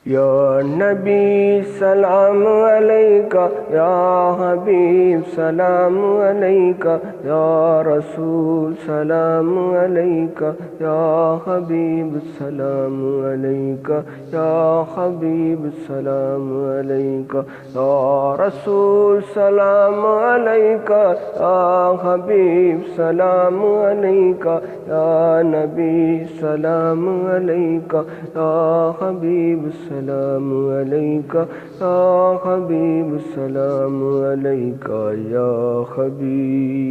या नबी सलाम अलैका, या हबीब सलाम अलैका, या रसूल सलाम अलैका, या हबीब सलाम अलैका, या हबीब सलाम अलैका, या रसूल सलाम अलैका, या हबीब सलाम अलैका, या नबी सलाम अलैका, या हबीब सलाम अलैका, या हबीब सलाम अलैका, या हबीब।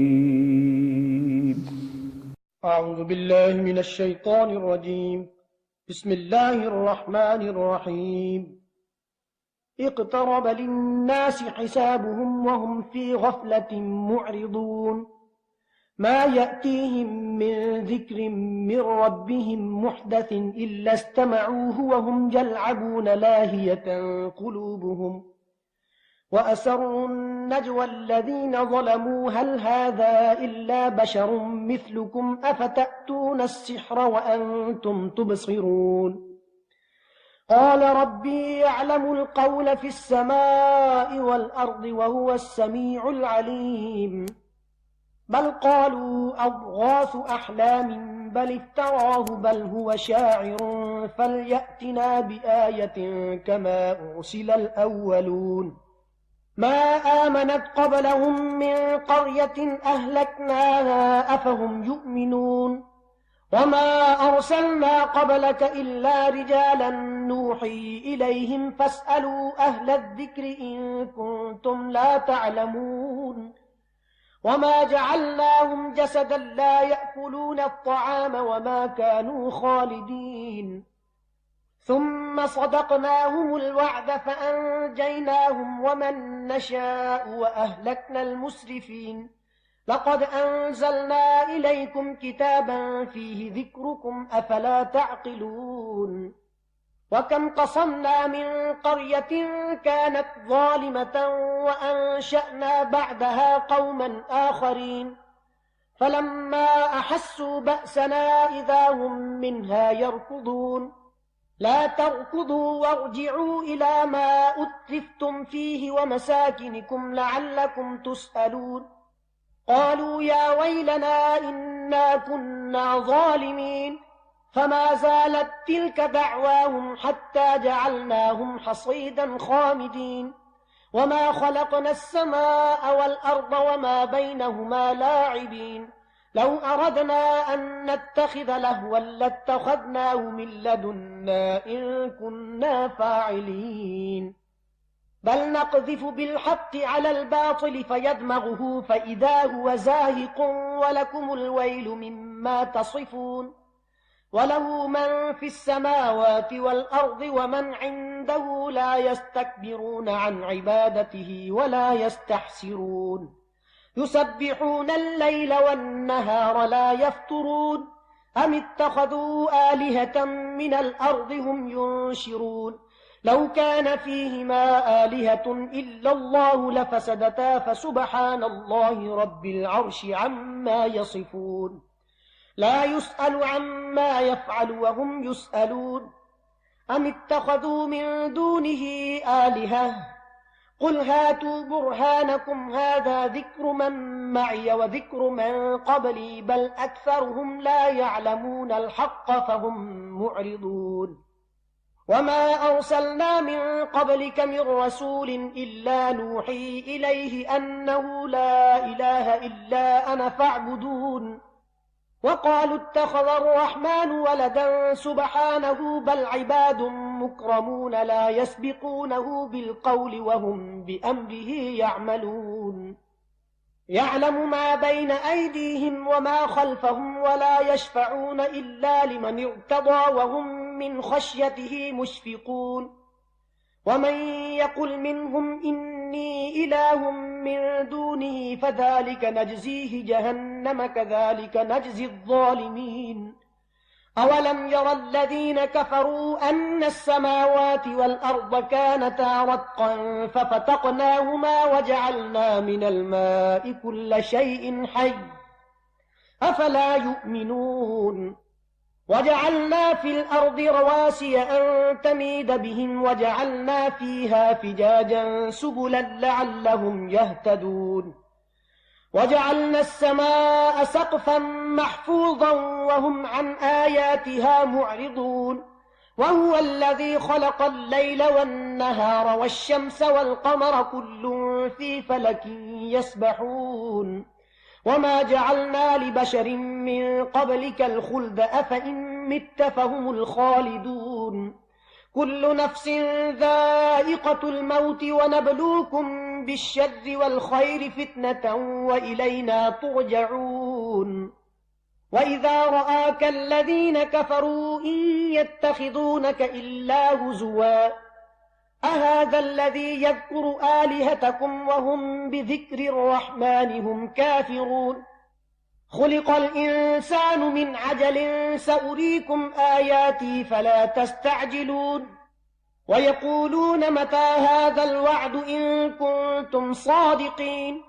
أعوذ بالله من الشيطان الرجيم. بسم الله الرحمن الرحيم. اقترب للناس حسابهم وهم في غفلة معرضون. ما يأتيهم من ذكر من ربهم محدث إلا استمعوه وهم يلعبون لاهية قلوبهم. وأسروا النجوى الذين ظلموا هل هذا إلا بشر مثلكم أفتأتون السحر وأنتم تبصرون. قال ربي يعلم القول في السماء والأرض وهو السميع العليم. بل قالوا أضغاث أحلام بل افتراه بل هو شاعر فليأتنا بآية كما أرسل الأولون. ما آمنت قبلهم من قرية أهلكناها أفهم يؤمنون. وما أرسلنا قبلك إلا رجالا نوحي إليهم فاسألوا أهل الذكر إن كنتم لا تعلمون. وما جعلناهم جسدا لا يأكلون الطعام وما كانوا خالدين. ثم صدقناهم الوعد فأنجيناهم ومن نشاء وأهلكنا المسرفين. لقد أنزلنا إليكم كتابا فيه ذكركم أفلا تعقلون. وكم قصمنا من قرية كانت ظالمة وأنشأنا بعدها قوما آخرين فلما أحسوا بأسنا إذا هم منها يركضون. لا تركضوا وارجعوا إلى ما أترفتم فيه ومساكنكم لعلكم تسألون. قالوا يا ويلنا إنا كنا ظالمين. فما زالت تلك دعواهم حتى جعلناهم حصيدا خامدين. وما خلقنا السماء والأرض وما بينهما لاعبين. لو أردنا أن نتخذ لهوا لاتخذناه من لدنا إن كنا فاعلين. بل نقذف بالحق على الباطل فيدمغه فإذا هو زاهق ولكم الويل مما تصفون. وله من في السماوات والأرض ومن عنده لا يستكبرون عن عبادته ولا يستحسرون. يسبحون الليل والنهار لا يفترون. أم اتخذوا آلهة من الأرض هم ينشرون. لو كان فيهما آلهة إلا الله لفسدتا فسبحان الله رب العرش عما يصفون. لا يسأل عما يفعل وهم يسألون. أم اتخذوا من دونه آلهة قل هاتوا برهانكم هذا ذكر من معي وذكر من قبلي بل أكثرهم لا يعلمون الحق فهم معرضون. وما أرسلنا من قبلك من رسول إلا نوحي إليه أنه لا إله إلا أنا فاعبدون. وقالوا اتخذ الرحمن ولدا سبحانه بل عباد مكرمون لا يسبقونه بالقول وهم بأمره يعملون. يعلم ما بين أيديهم وما خلفهم ولا يشفعون إلا لمن ارتضى وهم من خشيته مشفقون. ومن يقل منهم إني إله من دونه فذلك نجزيه جهنم كذلك نجزي الظالمين. أولم ير الذين كفروا أن السماوات والأرض كانتا رتقا ففتقناهما وجعلنا من الماء كل شيء حي أفلا يؤمنون. وجعلنا في الأرض رواسي أن تميد بهم وجعلنا فيها فجاجا سبلا لعلهم يهتدون وجعلنا السماء سقفا محفوظا وهم عن آياتها معرضون وهو الذي خلق الليل والنهار والشمس والقمر كل في فلك يسبحون وما جعلنا لبشر من قبلك الخلد أفإن مت فهم الخالدون كل نفس ذائقة الموت ونبلوكم بالشر والخير فتنة وإلينا ترجعون وإذا رآك الذين كفروا إن يتخذونك إلا هزوا أهذا الذي يذكر آلهتكم وهم بذكر الرحمن هم كافرون خلق الإنسان من عجل سأريكم آياتي فلا تستعجلون ويقولون متى هذا الوعد إن كنتم صادقين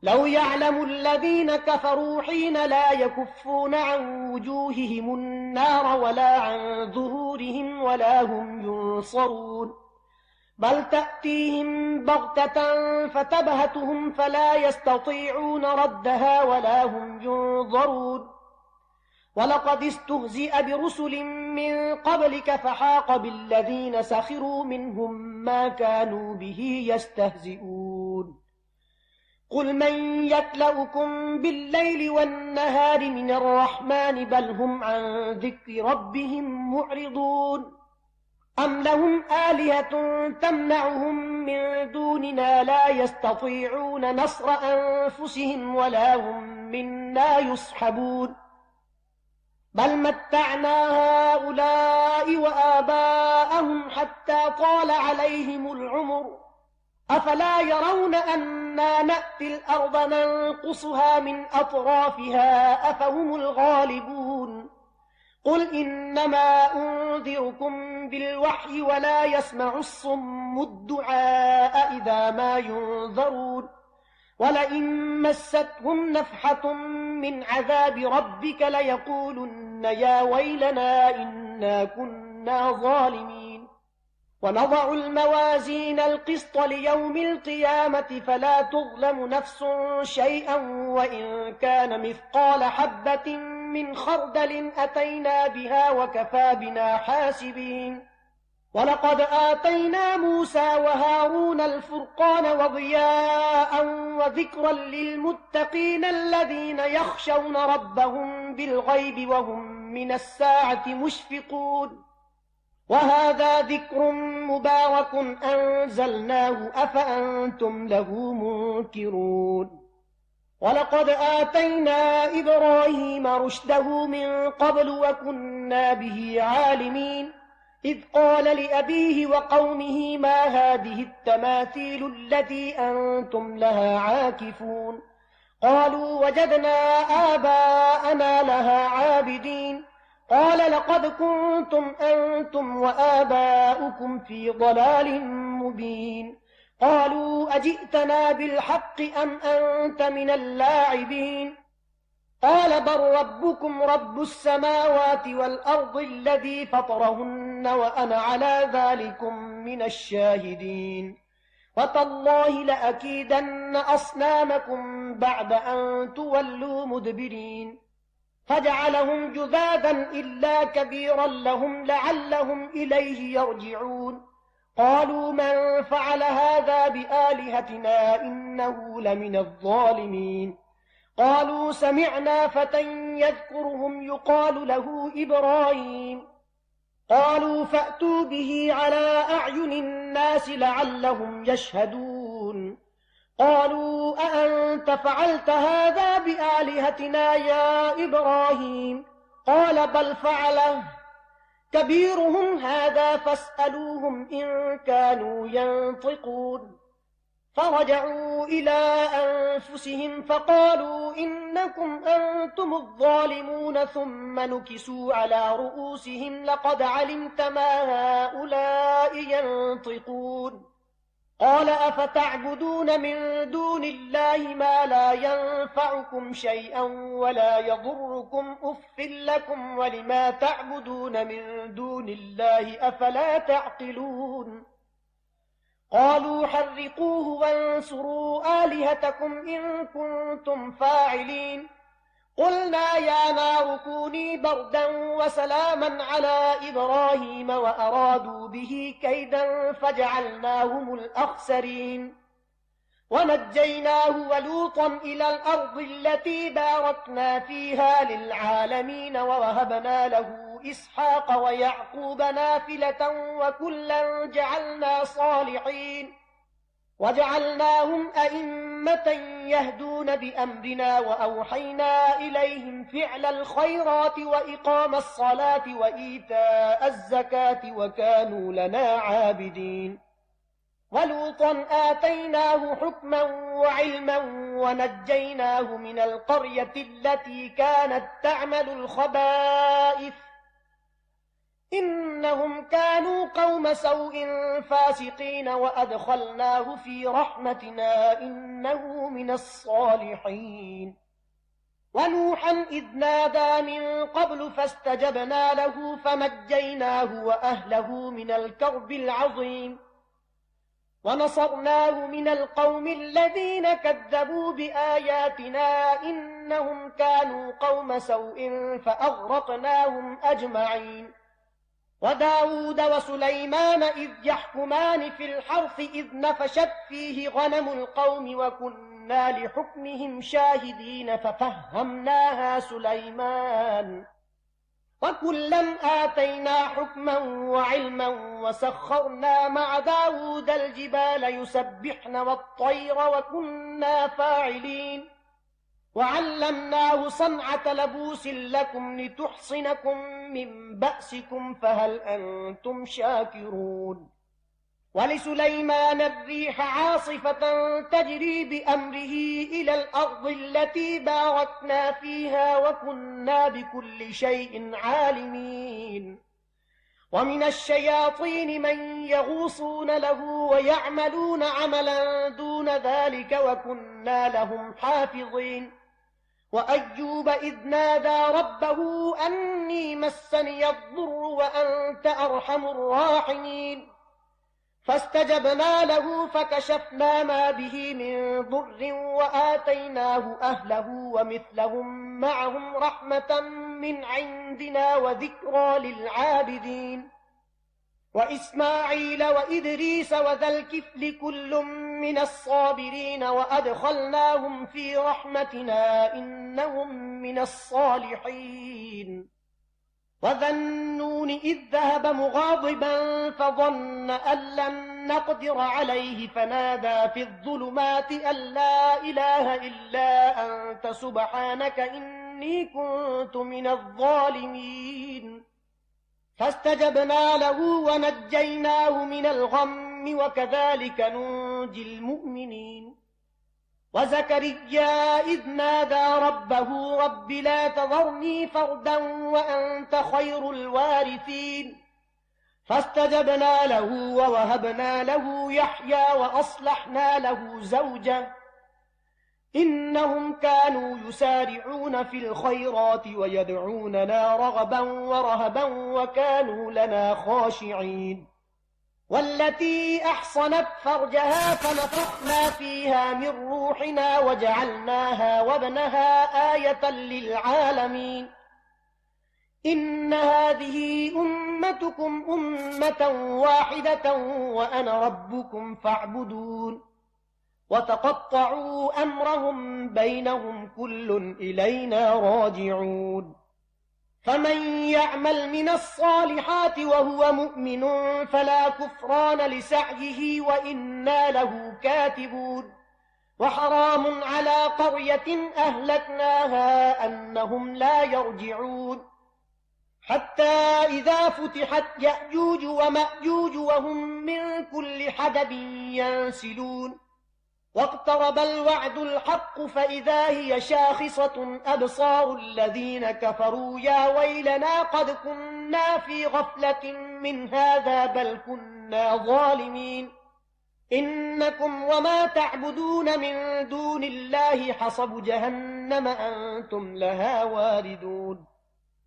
لو يعلم الذين كفروا حين لا يكفون عن وجوههم النار ولا عن ظهورهم ولا هم ينصرون بل تأتيهم بغتة فتبهتهم فلا يستطيعون ردها ولا هم ينظرون ولقد استهزئ برسل من قبلك فحاق بالذين سخروا منهم ما كانوا به يستهزئون قل من يكلؤكم بالليل والنهار من الرحمن بل هم عن ذكر ربهم معرضون أم لهم آلهة تمنعهم من دوننا لا يستطيعون نصر أنفسهم ولا هم منا يصحبون بل متعنا هؤلاء وآباءهم حتى طال عليهم العمر أفلا يرون أنا نأتي الأرض ننقصها من أطرافها أفهم الغالبون قل إنما أنذركم بالوحي ولا يسمع الصم الدعاء إذا ما ينذرون ولئن مستهم نفحة من عذاب ربك ليقولن يا ويلنا إنا كنا ظالمين ونضع الموازين القسط ليوم القيامة فلا تظلم نفس شيئا وإن كان مثقال حبة من خردل أتينا بها وكفى بنا حاسبين ولقد آتينا موسى وهارون الفرقان وضياء وذكرا للمتقين الذين يخشون ربهم بالغيب وهم من الساعة مشفقون وهذا ذكر مبارك أنزلناه أفأنتم له منكرون ولقد آتينا إبراهيم رشده من قبل وكنا به عالمين إذ قال لأبيه وقومه ما هذه التماثيل التي أنتم لها عاكفون قالوا وجدنا آباءنا لها عابدين قال لقد كنتم أنتم وآباؤكم في ضلال مبين قالوا أجئتنا بالحق أم أنت من اللاعبين قال بل ربكم رب السماوات والأرض الذي فطرهن وأنا على ذلكم من الشاهدين وتالله لأكيدن أصنامكم بعد أن تولوا مدبرين فجعلهم جذاذا إلا كبيرا لهم لعلهم إليه يرجعون قالوا من فعل هذا بآلهتنا إنه لمن الظالمين قالوا سمعنا فتى يذكرهم يقال له إبراهيم قالوا فأتوا به على أعين الناس لعلهم يشهدون قالوا أأنت فعلت هذا بآلهتنا يا إبراهيم قال بل فعله كبيرهم هذا فاسألوهم إن كانوا ينطقون فرجعوا إلى أنفسهم فقالوا إنكم أنتم الظالمون ثم نكسوا على رؤوسهم لقد علمت ما هؤلاء ينطقون قال أفتعبدون من دون الله ما لا ينفعكم شيئا ولا يضركم أف لكم ولما تعبدون من دون الله أفلا تعقلون قالوا حرقوه وانصروا آلهتكم إن كنتم فاعلين قلنا يا نار كوني بردا وسلاما على إبراهيم وأرادوا به كيدا فجعلناهم الأخسرين ونجيناه ولوطا إلى الأرض التي باركنا فيها للعالمين ووهبنا له إسحاق ويعقوب نافلة وكلا جعلنا صالحين وجعلناهم أئمة يهدون بأمرنا وأوحينا إليهم فعل الخيرات وإقام الصلاة وإيتاء الزكاة وكانوا لنا عابدين ولوطا آتيناه حكما وعلما ونجيناه من القرية التي كانت تعمل الخبائث إنهم كانوا قوم سوء فاسقين وأدخلناه في رحمتنا إنه من الصالحين ونوحا إذ نادى من قبل فاستجبنا له فنجيناه وأهله من الكرب العظيم ونصرناه من القوم الذين كذبوا بآياتنا إنهم كانوا قوم سوء فأغرقناهم أجمعين وداود وسليمان إذ يحكمان في الحرث إذ نفشت فيه غنم القوم وكنا لحكمهم شاهدين ففهمناها سليمان وكلا آتينا حكما وعلما وسخرنا مع داود الجبال يسبحن والطير وكنا فاعلين وعلمناه صنعة لبوس لكم لتحصنكم من بأسكم فهل أنتم شاكرون ولسليمان الريح عاصفة تجري بأمره إلى الأرض التي باركنا فيها وكنا بكل شيء عالمين ومن الشياطين من يغوصون له ويعملون عملا دون ذلك وكنا لهم حافظين وأيوب إذ نادى ربه أني مسني الضر وأنت أرحم الراحمين فاستجبنا له فكشفنا ما به من ضر وآتيناه أهله ومثلهم معهم رحمة من عندنا وذكرى للعابدين وإسماعيل وإدريس وذا الكفل كل من الصابرين وأدخلناهم في رحمتنا إنهم من الصالحين وذا النون إذ ذهب مغاضبا فظن أن لن نقدر عليه فنادى في الظلمات أن لا إله إلا أنت سبحانك إني كنت من الظالمين فاستجبنا له ونجيناه من الغم وكذلك ننجي المؤمنين وزكريا إذ نادى ربه رب لا تذرني فردا وأنت خير الوارثين فاستجبنا له ووهبنا له يحيى وأصلحنا له زوجه إنهم كانوا يسارعون في الخيرات ويدعوننا رغبا ورهبا وكانوا لنا خاشعين والتي أحصنت فرجها فنفخنا فيها من روحنا وجعلناها وابنها آية للعالمين إن هذه أمتكم أمة واحدة وأنا ربكم فاعبدون وتقطعوا أمرهم بينهم كل إلينا راجعون فمن يعمل من الصالحات وهو مؤمن فلا كفران لسعيه وإنا له كاتبون وحرام على قرية أهلكناها أنهم لا يرجعون حتى إذا فتحت يأجوج ومأجوج وهم من كل حدب ينسلون واقترب الوعد الحق فإذا هي شاخصة أبصار الذين كفروا يا ويلنا قد كنا في غفلة من هذا بل كنا ظالمين إنكم وما تعبدون من دون الله حصب جهنم أنتم لها واردون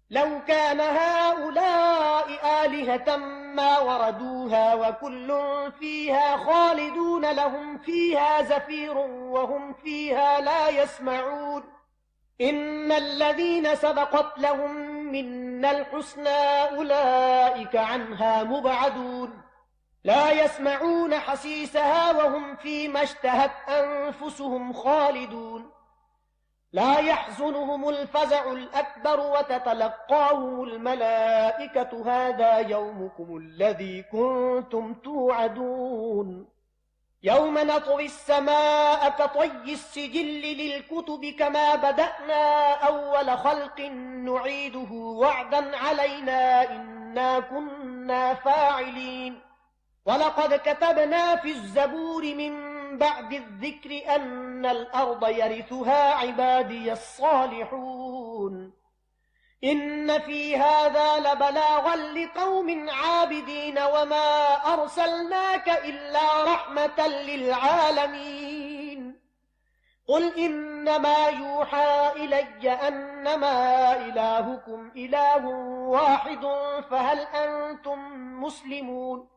لو كان هؤلاء آلهة ما وردوها وكل فيها خالدون لهم فيها زفير وهم فيها لا يسمعون إن الذين سبقت لهم منا الحسنى أولئك عنها مبعدون لا يسمعون حسيسها وهم فيما اشتهت أنفسهم خالدون لا يحزنهم الفزع الأكبر وتتلقاهم الملائكة هذا يومكم الذي كنتم توعدون يوم نطوي السماء كطي السجل للكتب كما بدأنا أول خلق نعيده وعدا علينا إنا كنا فاعلين ولقد كتبنا في الزبور من بعد الذكر أن الأرض يرثها عبادي الصالحون إن في هذا لبلاغا لقوم عابدين وما أرسلناك إلا رحمة للعالمين قل إنما يوحى إلي أنما إلهكم إله واحد فهل أنتم مسلمون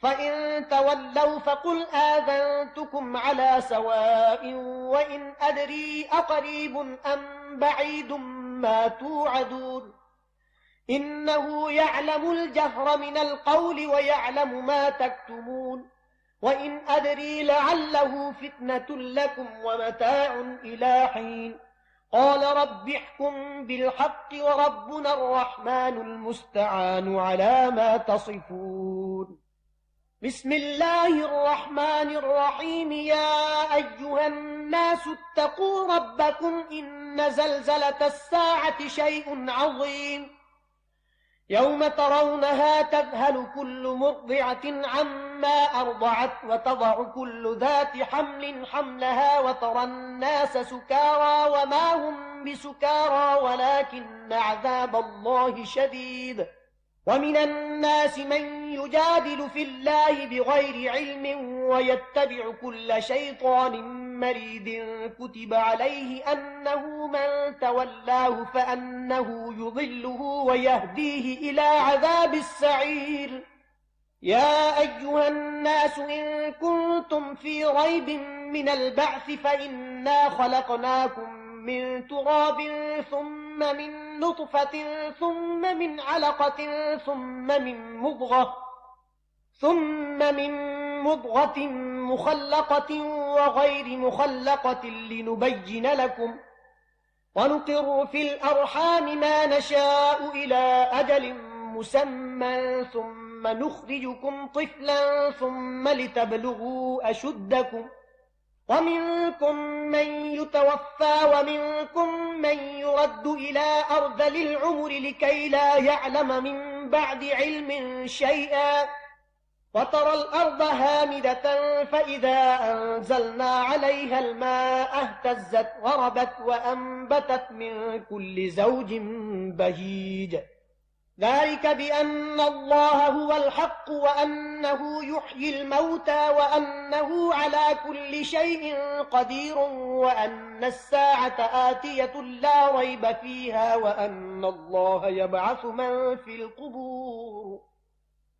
فإن تولوا فقل آذنتكم على سواء وإن أدري أقريب أم بعيد ما توعدون إنه يعلم الجهر من القول ويعلم ما تكتمون وإن أدري لعله فتنة لكم ومتاع إلى حين قال رب احكم بالحق وربنا الرحمن المستعان على ما تصفون بسم الله الرحمن الرحيم يا أيها الناس اتقوا ربكم إن زلزلة الساعة شيء عظيم يوم ترونها تذهل كل مرضعة عما أرضعت وتضع كل ذات حمل حملها وترى الناس سكارى وما هم بسكارى ولكن عذاب الله شديد ومن الناس من يجادل في الله بغير علم ويتبع كل شيطان مريد كتب عليه أنه من تولاه فأنه يضله ويهديه إلى عذاب السعير يا أيها الناس إن كنتم في ريب من البعث فإنا خلقناكم من تراب ثم من نطفة ثم من علقة ثم من مضغة مخلقة وغير مخلقة لنبين لكم ونقر في الأرحام ما نشاء إلى أجل مسمى ثم نخرجكم طفلا ثم لتبلغوا أشدكم ومنكم من يتوفى ومنكم من يرد إلى أرذل العمر لكي لا يعلم من بعد علم شيئا وترى الأرض هامدة فإذا أنزلنا عليها الماء اهتزت وربت وأنبتت من كل زوج بهيج ذلك بأن الله هو الحق وأنه يحيي الموتى وأنه على كل شيء قدير وأن الساعة آتية لا ريب فيها وأن الله يبعث من في القبور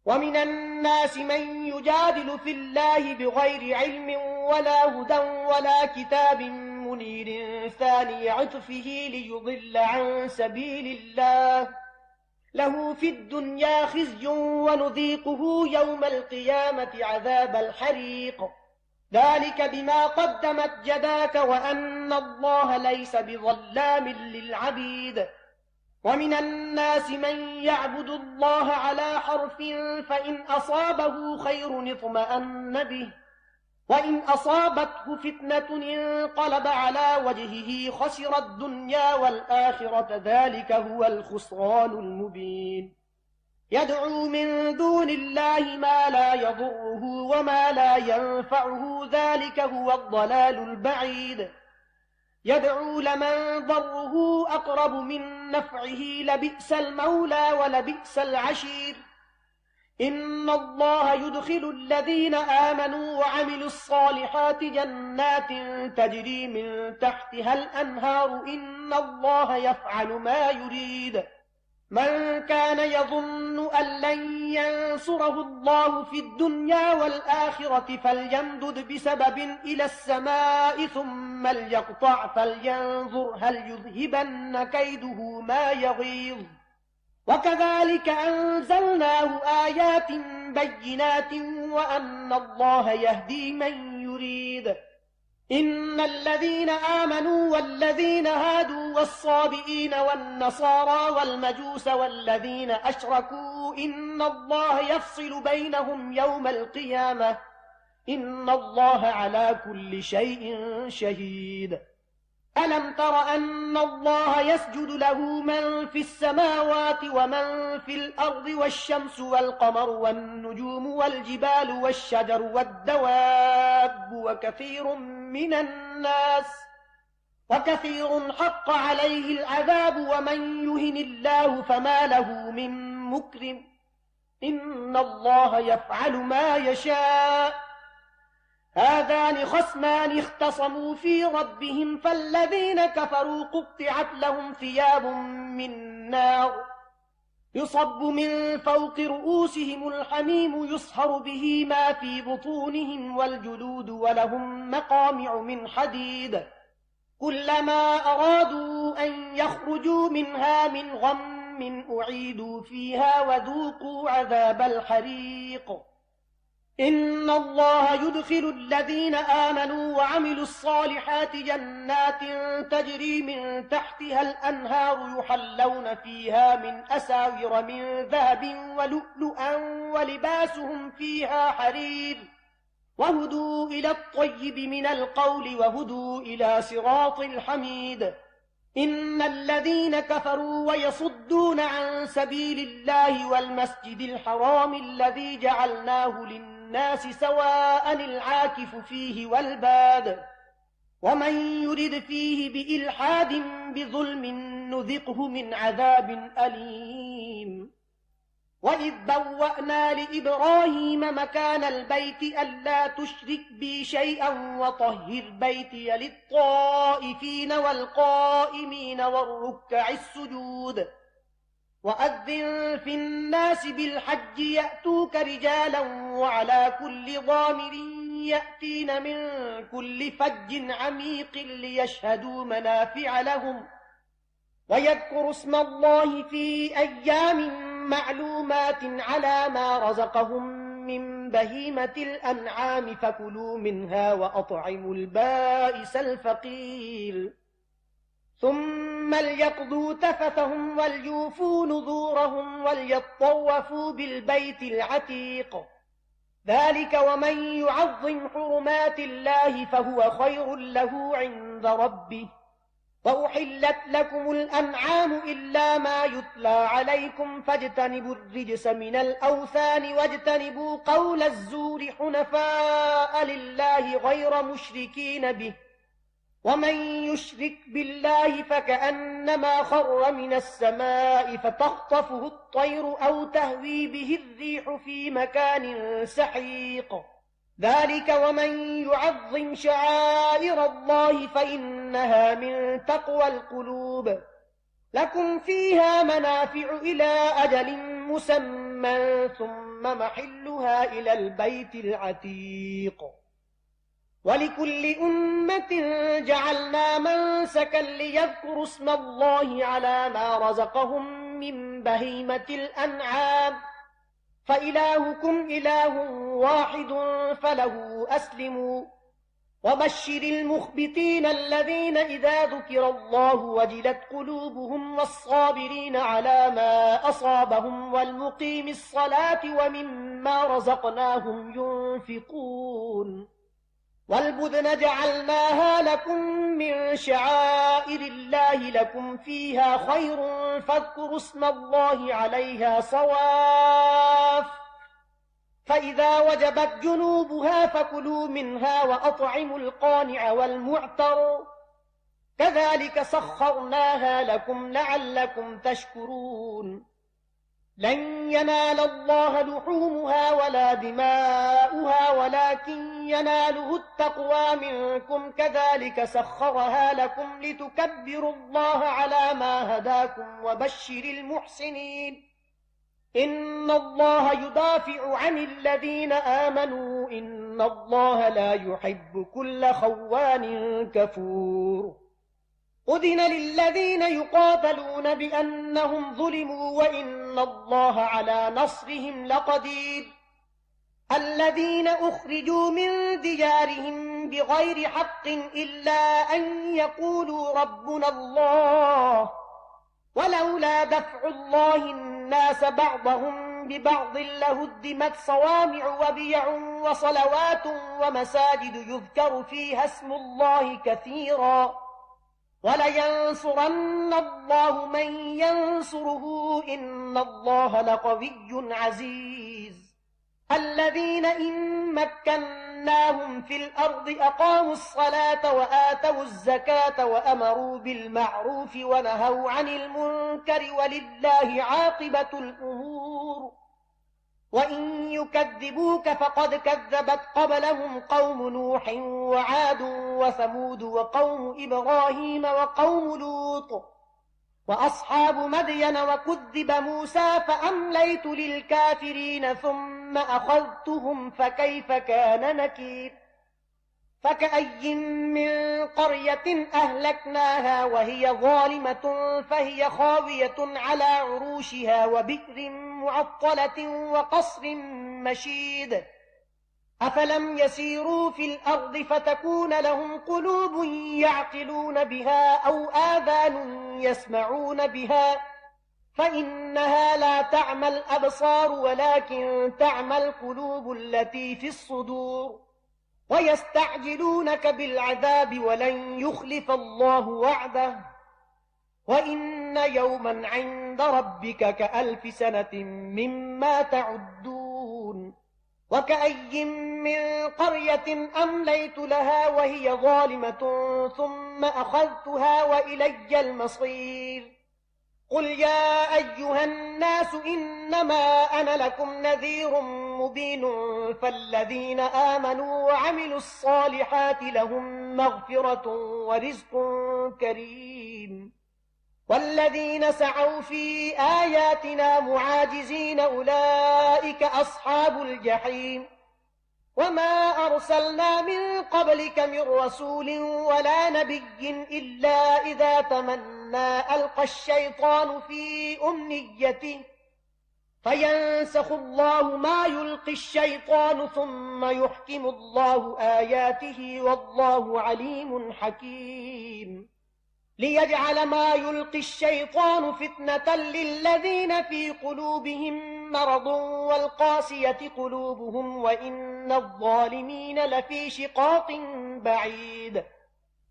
ومن الناس من يجادل في الله بغير علم ولا هدى ولا كتاب منير ثاني عطفه ليضل عن سبيل الله له في الدنيا خزي ونذيقه يوم القيامة عذاب الحريق ذلك بما قدمت يداك وأن الله ليس بظلام للعبيد ومن الناس من يعبد الله على حرف فإن أصابه خير اطمأن به وإن أصابته فتنة انقلب على وجهه خسر الدنيا والآخرة ذلك هو الخسران المبين يدعو من دون الله ما لا يضره وما لا ينفعه ذلك هو الضلال البعيد يدعو لمن ضره أقرب من نفعه لبئس المولى ولبئس العشير إن الله يدخل الذين آمنوا وعملوا الصالحات جنات تجري من تحتها الأنهار إن الله يفعل ما يريد من كان يظن أن لن ينصره الله في الدنيا والآخرة فليمدد بسبب إلى السماء ثم ليقطع فلينظر هل يذهبن كيده ما يغيظ وكذلك أنزلناه آيات بينات وأن الله يهدي من يريد إن الذين آمنوا والذين هادوا والصابئين والنصارى والمجوس والذين أشركوا إن الله يفصل بينهم يوم القيامة إن الله على كل شيء شهيد ألم تر أن الله يسجد له من في السماوات ومن في الأرض والشمس والقمر والنجوم والجبال والشجر والدواب وكثير حق عليه العذاب ومن يهن الله فما له من مكرم إن الله يفعل ما يشاء هذان خصمان اختصموا في ربهم فالذين كفروا قطعت لهم ثياب من نار يصب من فوق رؤوسهم الحميم يصهر به ما في بطونهم والجلود ولهم مقامع من حديد كلما أرادوا أن يخرجوا منها من غم أعيدوا فيها وذوقوا عذاب الحريق إن الله يدخل الذين آمنوا وعملوا الصالحات جنات تجري من تحتها الأنهار يحلون فيها من أساور من ذهب ولؤلؤا ولباسهم فيها حرير وهدوا إلى الطيب من القول وهدوا إلى صراط الحميد إن الذين كفروا ويصدون عن سبيل الله والمسجد الحرام الذي جعلناه للناس سواء العاكف فيه والباد ومن يرد فيه بإلحاد بظلم نذقه من عذاب أليم وإذ بوأنا لإبراهيم مكان البيت ألا تشرك بي شيئا وطهر بيتي للطائفين والقائمين والركع السجود وأذن في الناس بالحج يأتوك رجالا وعلى كل ضامر يأتين من كل فج عميق ليشهدوا منافع لهم ويذكروا اسم الله في أيام معلومات على ما رزقهم من بهيمة الأنعام فكلوا منها وأطعموا البائس الفقير ثم ليقضوا تفثهم وليوفوا نذورهم وليطوفوا بالبيت العتيق ذلك ومن يعظم حرمات الله فهو خير له عند ربه وأحلت لكم الأنعام إلا ما يتلى عليكم فاجتنبوا الرجس من الأوثان واجتنبوا قول الزور حنفاء لله غير مشركين به ومن يشرك بالله فكأنما خر من السماء فتخطفه الطير أو تهوي به الريح في مكان سحيق ذلك ومن يعظم شعائر الله فإنها من تقوى القلوب لكم فيها منافع إلى أجل مسمى ثم محلها إلى البيت العتيق ولكل أمة جعلنا منسكا ليذكروا اسم الله على ما رزقهم من بهيمة الأنعام فإلهكم إله واحد فله أسلموا وبشر المخبتين الذين إذا ذكر الله وجلت قلوبهم والصابرين على ما أصابهم والمقيم الصلاة ومما رزقناهم ينفقون والبدن جعلناها لكم من شعائر الله لكم فيها خير فاذكروا اسم الله عليها صواف فإذا وجبت جنوبها فكلوا منها وأطعموا القانع والمعتر كذلك سخرناها لكم لعلكم تشكرون لن ينال الله لحومها ولا دماؤها ولكن يناله التقوى منكم كذلك سخرها لكم لتكبروا الله على ما هداكم وبشر المحسنين إن الله يدافع عن الذين آمنوا إن الله لا يحب كل خوان كفور أذن للذين يقاتلون بأنهم ظلموا وإن الله على نصرهم لقدير الذين أخرجوا من ديارهم بغير حق إلا أن يقولوا ربنا الله ولولا دفع الله الناس بعضهم ببعض لهدمت صوامع وبيع وصلوات ومساجد يذكر فيها اسم الله كثيرا ولينصرن الله من ينصره إن الله لقوي عزيز الذين إن مكناهم في الأرض أقاموا الصلاة وآتوا الزكاة وأمروا بالمعروف ونهوا عن المنكر ولله عاقبة الأمور وإن يكذبوك فقد كذبت قبلهم قوم نوح وعاد وثمود وقوم إبراهيم وقوم لوط وأصحاب مدين وكذب موسى فأمليت للكافرين ثم أخذتهم فكيف كان نكير فكأي من قرية أهلكناها وهي ظالمة فهي خاوية على عروشها وبئر معطلة وقصر مشيد أفلم يسيروا في الأرض فتكون لهم قلوب يعقلون بها أو آذان يسمعون بها فإنها لا تعمى الأبصار ولكن تعمى القلوب التي في الصدور ويستعجلونك بالعذاب ولن يخلف الله وعده وإن يوما عند ربك كألف سنة مما تعدون وكأي من قرية أمليت لها وهي ظالمة ثم أخذتها وإلي المصير قل يا أيها الناس إنما أنا لكم نذير مبين فالذين آمنوا وعملوا الصالحات لهم مغفرة ورزق كريم والذين سعوا في آياتنا معاجزين أولئك أصحاب الجحيم وما أرسلنا من قبلك من رسول ولا نبي إلا إذا تمنى ألقى الشيطان في أمنيته فينسخ الله ما يلقي الشيطان ثم يحكم الله آياته والله عليم حكيم ليجعل ما يلقي الشيطان فتنة للذين في قلوبهم مرض والقاسية قلوبهم وإن الظالمين لفي شقاق بعيد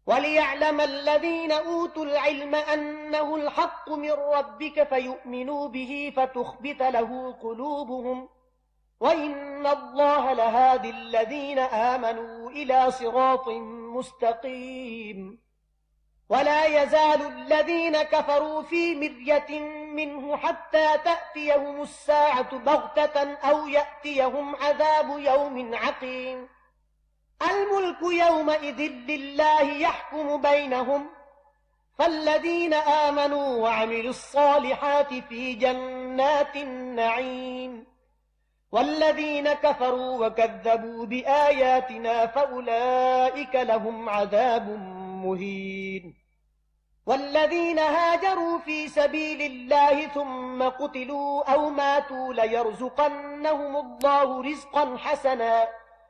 وليعلم الذين أوتوا العلم أنه الحق من ربك فيؤمنوا به فتخبت له قلوبهم وإن الله لهادي الذين آمنوا إلى صراط مستقيم ولا يزال الذين كفروا في مرية منه حتى تأتيهم الساعة بغتة أو يأتيهم عذاب يوم عقيم الملك يومئذ لله يحكم بينهم فالذين آمنوا وعملوا الصالحات في جنات النعيم والذين كفروا وكذبوا بآياتنا فأولئك لهم عذاب مهين والذين هاجروا في سبيل الله ثم قتلوا أو ماتوا ليرزقنهم الله رزقا حسنا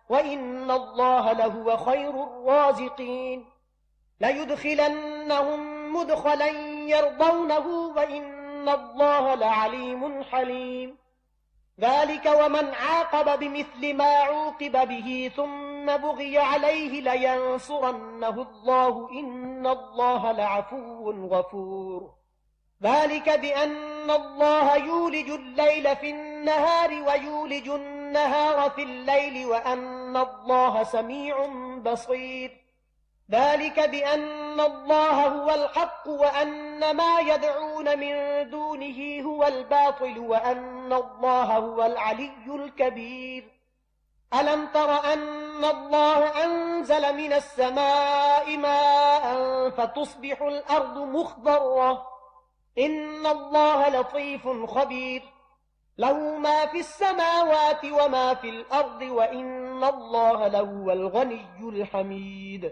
وإن الله لهو خير الرازقين ليدخلنهم مدخلا يرضونه وإن الله لعليم حليم ذلك ومن عاقب بمثل ما عوقب به ثم بغي عليه لينصرنه الله إن الله لعفو غفور ذلك بأن الله يولج الليل في النهار ويولج النهار في الليل وأن الله سميع بصير ذلك بأن الله هو الحق وأن ما يدعون من دونه هو الباطل وأن الله هو العلي الكبير. ألم تر أن الله أنزل من السماء ماء فتصبح الأرض مخضرة؟ إن الله لطيف خبير، له ما في السماوات وما في الأرض وإن الله لهو الغني الحميد.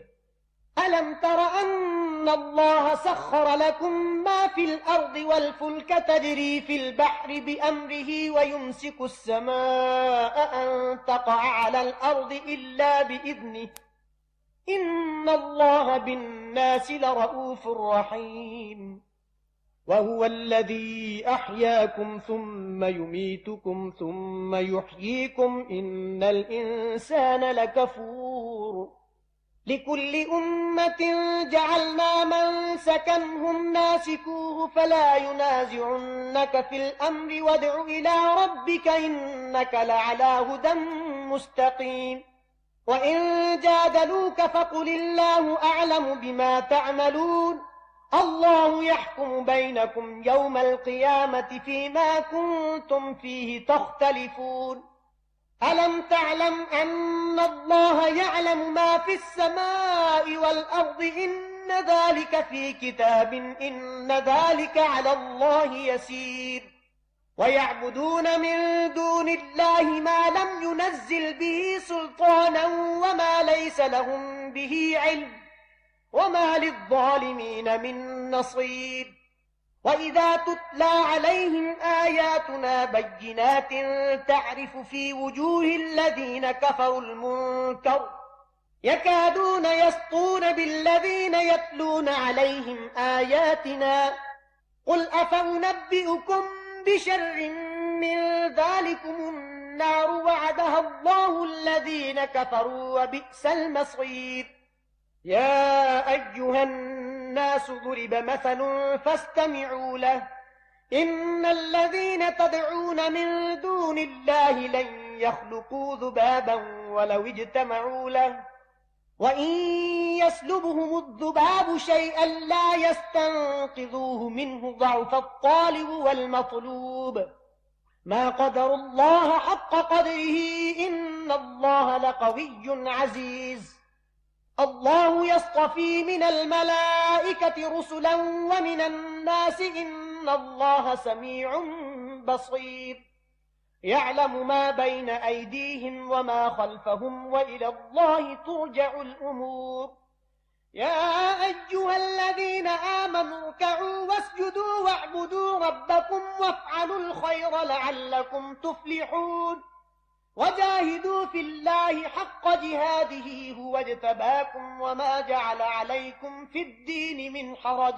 ألم تر أن الله سخر لكم ما في الأرض والفلك تجري في البحر بأمره ويمسك السماء أن تقع على الأرض إلا بإذنه إن الله بالناس لرؤوف رحيم. وهو الذي أحياكم ثم يميتكم ثم يحييكم إن الإنسان لكفور. لكل أمة جعلنا منسكا هم ناسكوه فلا ينازعنك في الأمر وادع إلى ربك إنك لعلى هدى مستقيم. وإن جادلوك فقل الله أعلم بما تعملون الله يحكم بينكم يوم القيامة فيما كنتم فيه تختلفون. ألم تعلم أن الله يعلم ما في السماء والأرض إن ذلك في كتاب إن ذلك على الله يسير. ويعبدون من دون الله ما لم ينزل به سلطانا وما ليس لهم به علم وما للظالمين من نصير. وإذا تتلى عليهم آياتنا بينات تعرف في وجوه الذين كفروا المنكر يكادون يسطون بالذين يتلون عليهم آياتنا. قل أفأنبئكم بشر من ذلكم النار وعدها الله الذين كفروا وبئس المصير. يا أيها الناس ضرب مثل فاستمعوا له إن الذين تدعون من دون الله لن يخلقوا ذبابا ولو اجتمعوا له وإن يسلبهم الذباب شيئا لا يستنقذوه منه ضعف الطالب والمطلوب. ما قدر الله حق قدره إن الله لقوي عزيز. الله يصطفي من الملائكة رسلا ومن الناس إن الله سميع بصير. يعلم ما بين أيديهم وما خلفهم وإلى الله ترجع الأمور. يا أيها الذين آمنوا اركعوا واسجدوا واعبدوا ربكم وافعلوا الخير لعلكم تفلحون. وجاهدوا في الله حق جهاده هو اجتباكم وما جعل عليكم في الدين من حرج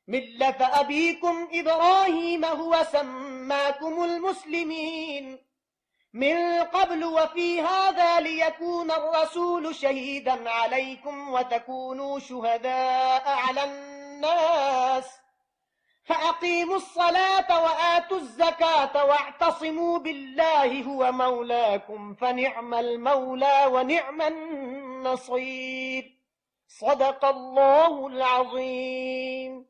ملة أبيكم إبراهيم هو سماكم المسلمين من قبل وفي هذا ليكون الرسول شهيدا عليكم وتكونوا شهداء على الناس. فأقيموا الصلاة وآتوا الزكاة واعتصموا بالله هو مولاكم فنعم المولى ونعم النصير. صدق الله العظيم.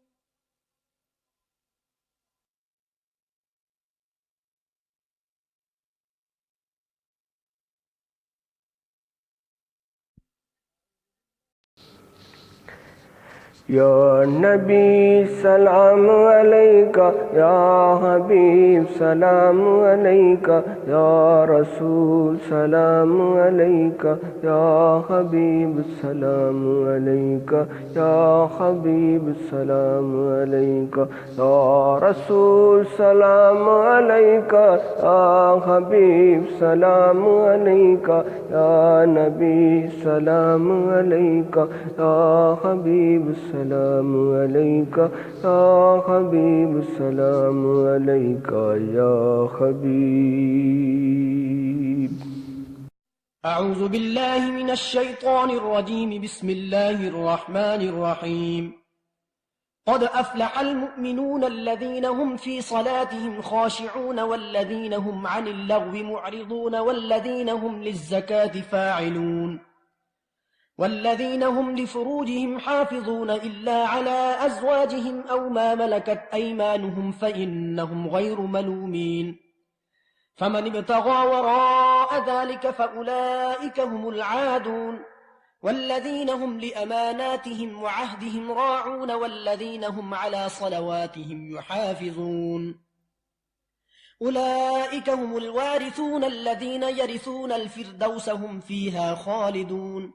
या नबी सलाम अलैका या हबीब सलाम अलैका या रसूल सलाम अलैका या हबीब सलाम अलैका या हबीब सलाम अलैका या रसूल सलाम अलैका या हबीब सलाम अलैका या नबी सलाम अलैका या हबीब सलाम अलैका या हबीब सलाम अलैका या हबीब। أعوذ بالله من الشيطان الرجيم بسم الله الرحمن الرحيم. قد أفلح المؤمنون الذين هم في صلاتهم خاشعون والذين هم عن اللغو معرضون والذين هم للزكاة فاعلون. والذين هم لفروجهم حافظون إلا على أزواجهم أو ما ملكت أيمانهم فإنهم غير ملومين فمن ابتغى وراء ذلك فأولئك هم العادون والذين هم لأماناتهم وعهدهم راعون والذين هم على صلواتهم يحافظون أولئك هم الوارثون الذين يرثون الفردوس هم فيها خالدون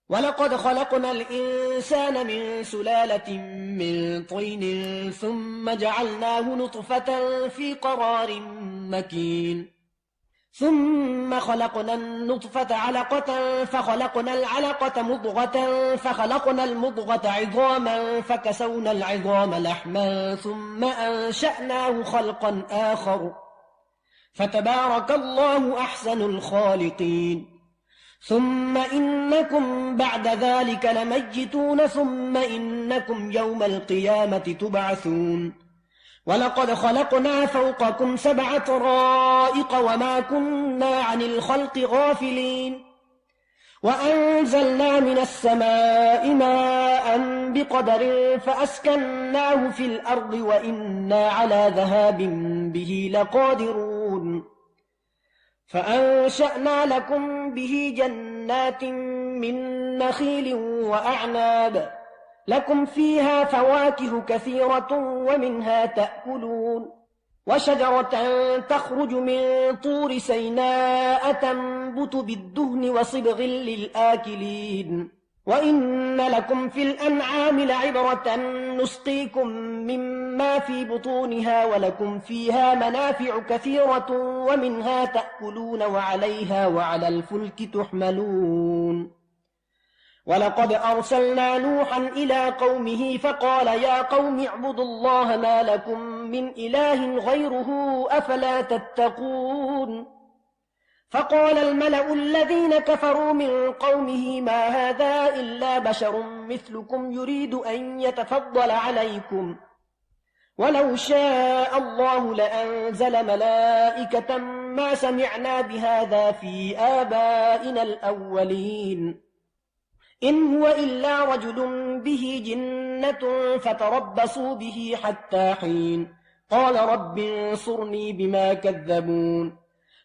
ولقد خلقنا الإنسان من سلالة من طين ثم جعلناه نطفة في قرار مكين ثم خلقنا النطفة علقة فخلقنا العلقة مضغة فخلقنا المضغة عظاما فكسونا العظام لحما ثم أنشأناه خلقا آخر فتبارك الله أحسن الخالقين ثم إنكم بعد ذلك لميتون ثم إنكم يوم القيامة تبعثون ولقد خلقنا فوقكم 7 طرائق وما كنا عن الخلق غافلين وأنزلنا من السماء ماء بقدر فأسكناه في الأرض وإنا على ذهاب به لقادرون فأنشأنا لكم به جنات من نخيل وأعناب لكم فيها فواكه كثيرة ومنها تأكلون وشجرة تخرج من طور سيناء تنبت بالدهن وصبغ للآكلين وإن لكم في الأنعام لعبرة نسقيكم مما في بطونها ولكم فيها منافع كثيرة ومنها تأكلون وعليها وعلى الفلك تحملون ولقد أرسلنا نوحا إلى قومه فقال يا قوم اعبدوا الله ما لكم من إله غيره أفلا تتقون فقال الملأ الذين كفروا من قومه ما هذا إلا بشر مثلكم يريد أن يتفضل عليكم ولو شاء الله لأنزل ملائكة ما سمعنا بهذا في آبائنا الأولين إن هو إلا رجل به جنة فتربصوا به حتى حين قال رب انصرني بما كذبون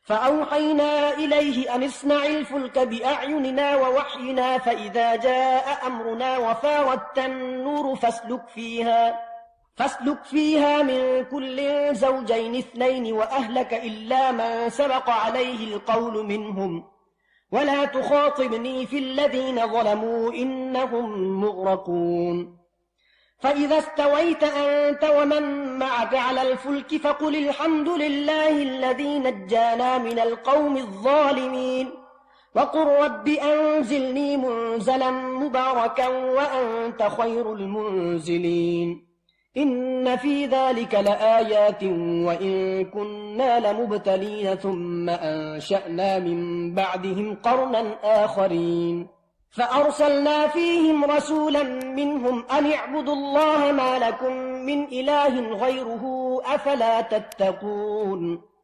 فأوحينا إليه أن اصنع الفلك بأعيننا ووحينا فإذا جاء أمرنا وفارت النور فاسلك فيها من كل زوجين 2 وأهلك إلا من سبق عليه القول منهم ولا تخاطبني في الذين ظلموا إنهم مغرقون فإذا استويت أنت ومن معك على الفلك فقل الحمد لله الذي نجانا من القوم الظالمين وقل رب أنزلني منزلا مباركا وأنت خير المنزلين إن في ذلك لآيات وإن كنا لمبتلين ثم أنشأنا من بعدهم قرنا آخرين فأرسلنا فيهم رسولا منهم أن اعبدوا الله ما لكم من إله غيره أفلا تتقون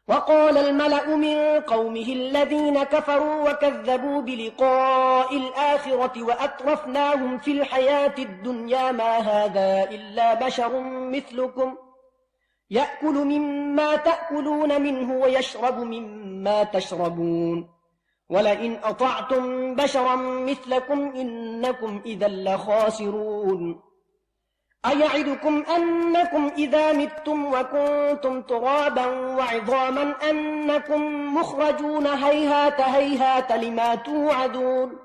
وقال الملأ من قومه الذين كفروا وكذبوا بلقاء الآخرة وأترفناهم في الحياة الدنيا ما هذا إلا بشر مثلكم يأكل مما تأكلون منه ويشرب مما تشربون ولئن أطعتم بشرا مثلكم إنكم إذا لخاسرون أيعدكم أنكم إذا متم وكنتم ترابا وعظاما أنكم مخرجون هيهات هيهات لما توعدون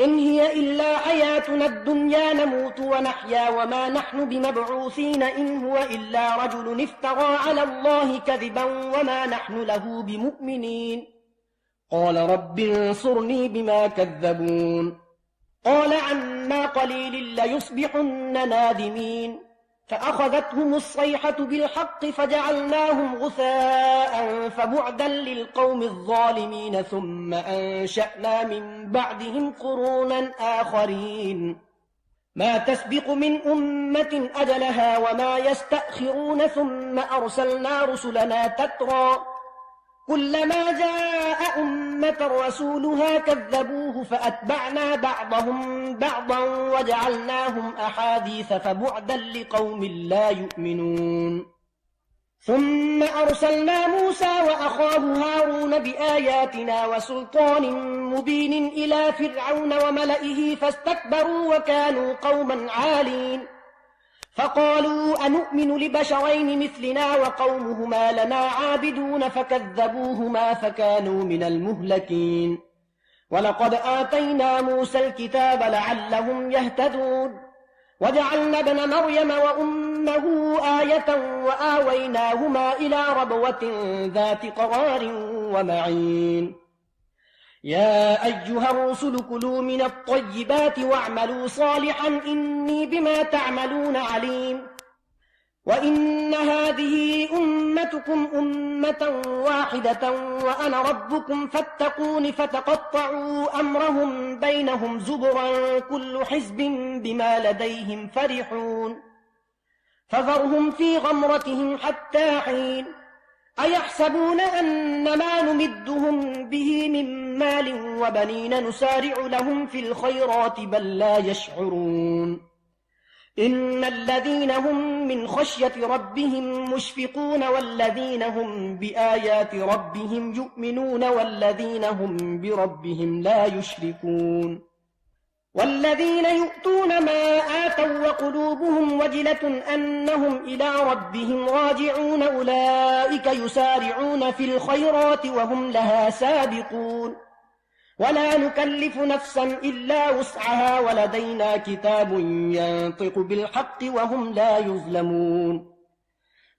إن هي إلا حياتنا الدنيا نموت ونحيا وما نحن بمبعوثين إن هو إلا رجل افترى على الله كذبا وما نحن له بمؤمنين قال رب انصرني بما كذبون قال عما قليل ليصبحن نادمين فأخذتهم الصيحة بالحق فجعلناهم غثاء فبعدا للقوم الظالمين ثم أنشأنا من بعدهم قرونا آخرين ما تسبق من أمة أجلها وما يستأخرون ثم أرسلنا رسلنا تترى كلما جاء أمة رسولها كذبوه فأتبعنا بعضهم بعضا وجعلناهم أحاديث فبعدا لقوم لا يؤمنون ثم أرسلنا موسى وأخاه هارون بآياتنا وسلطان مبين إلى فرعون وملئه فاستكبروا وكانوا قوما عالين فقالوا أنؤمن لبشرين مثلنا وقومهما لنا عابدون فكذبوهما فكانوا من المهلكين ولقد آتينا موسى الكتاب لعلهم يهتدون وجعلنا ابن مريم وأمه آية وآويناهما إلى ربوة ذات قرار ومعين يا أيها الرسل كلوا من الطيبات واعملوا صالحا إني بما تعملون عليم وإن هذه أمتكم أمة واحدة وأنا ربكم فاتقون فتقطعوا أمرهم بينهم زبرا كل حزب بما لديهم فرحون فذرهم في غمرتهم حتى حين أيحسبون أن ما نمدهم به من مال وبنين نسارع لهم في الخيرات بل لا يشعرون إن الذين هم من خشية ربهم مشفقون والذين هم بآيات ربهم يؤمنون والذين هم بربهم لا يشركون والذين يؤتون ما آتوا وقلوبهم وجلة أنهم إلى ربهم راجعون أولئك يسارعون في الخيرات وهم لها سابقون ولا نكلف نفسا إلا وسعها ولدينا كتاب ينطق بالحق وهم لا يظلمون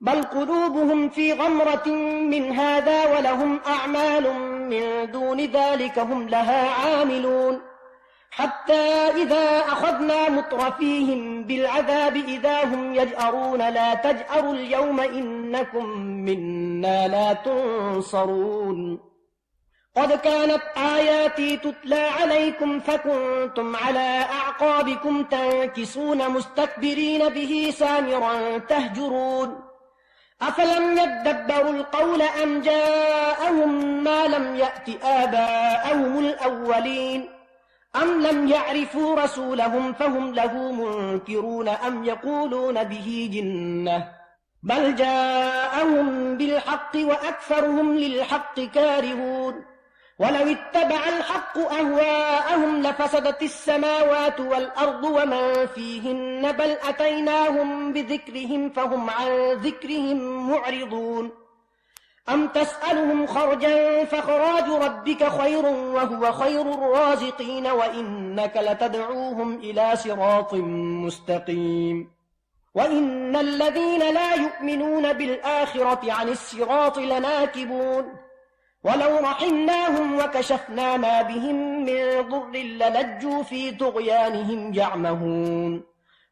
بل قلوبهم في غمرة من هذا ولهم أعمال من دون ذلك هم لها عاملون حتى إذا أخذنا مترفيهم بالعذاب إذا هم يجأرون لا تجأروا اليوم إنكم منا لا تنصرون قد كانت آياتي تتلى عليكم فكنتم على أعقابكم تنكسون مستكبرين به سامرا تهجرون أفلم يدبروا القول أم جاءهم ما لم يأت آباءهم الأولين أم لم يعرفوا رسولهم فهم له منكرون أم يقولون به جنة بل جاءهم بالحق وأكثرهم للحق كارهون ولو اتبع الحق أهواءهم لفسدت السماوات والأرض ومن فيهن بل أتيناهم بذكرهم فهم عن ذكرهم معرضون أم تسألهم خرجا فخراج ربك خير وهو خير الرازقين وإنك لتدعوهم إلى صراط مستقيم وإن الذين لا يؤمنون بالآخرة عن الصراط لناكبون ولو رحمناهم وكشفنا ما بهم من ضر للجوا في طغيانهم يعمهون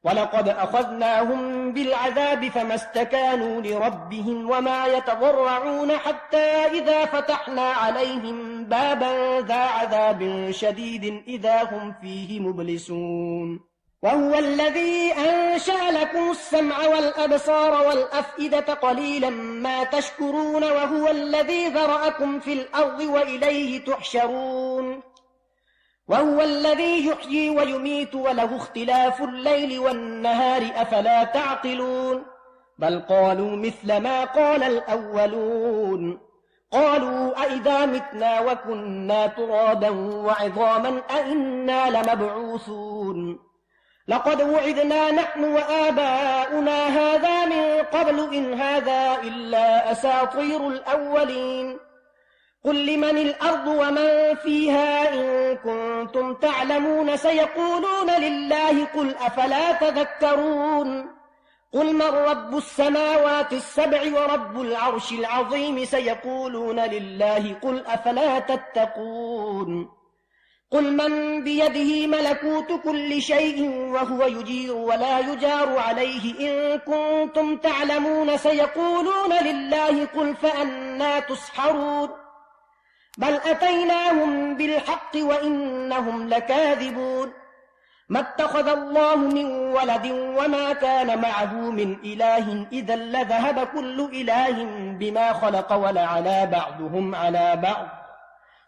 ولقد أخذناهم بالعذاب فما استكانوا لربهم وما يتضرعون حتى إذا فتحنا عليهم بابا ذا عذاب شديد إذا هم فيه مبلسون وهو الذي أنشأ لكم السمع والأبصار والأفئدة قليلا ما تشكرون وهو الذي ذرأكم في الأرض وإليه تحشرون وهو الذي يحيي ويميت وله اختلاف الليل والنهار أفلا تعقلون بل قالوا مثل ما قال الأولون قالوا أئذا متنا وكنا ترابا وعظاما أئنا لمبعوثون لقد وعدنا نحن وآباؤنا هذا من قبل إن هذا إلا أساطير الأولين قل لمن الأرض ومن فيها إن كنتم تعلمون سيقولون لله قل أفلا تذكرون قل من رب السماوات السبع ورب العرش العظيم سيقولون لله قل أفلا تتقون قل من بيده ملكوت كل شيء وهو يجير ولا يجار عليه إن كنتم تعلمون سيقولون لله قل فأنا تسحرون بل أتيناهم بالحق وإنهم لكاذبون ما اتخذ الله من ولد وما كان معه من إله إذا لذهب كل إله بما خلق ولعلى بعضهم على بعض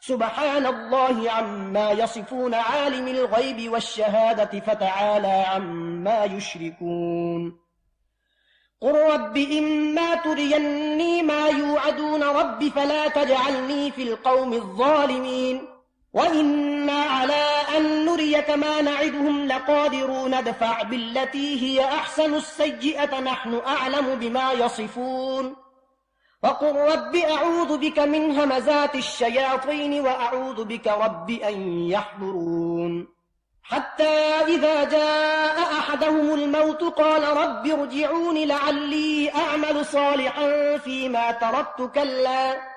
سبحان الله عما يصفون عالم الغيب والشهادة فتعالى عما يشركون قل رب إما تريني ما يوعدون رب فلا تجعلني في القوم الظالمين وإنا على أن نريك ما نعدهم لقادرون ادفع بالتي هي أحسن السيئة نحن أعلم بما يصفون وقل رب أعوذ بك من همزات الشياطين وأعوذ بك رب أن يحضرون حتى إذا جاء أحدهم الموت قال رب ارجعون لعلي أعمل صالحا فيما تركت كلا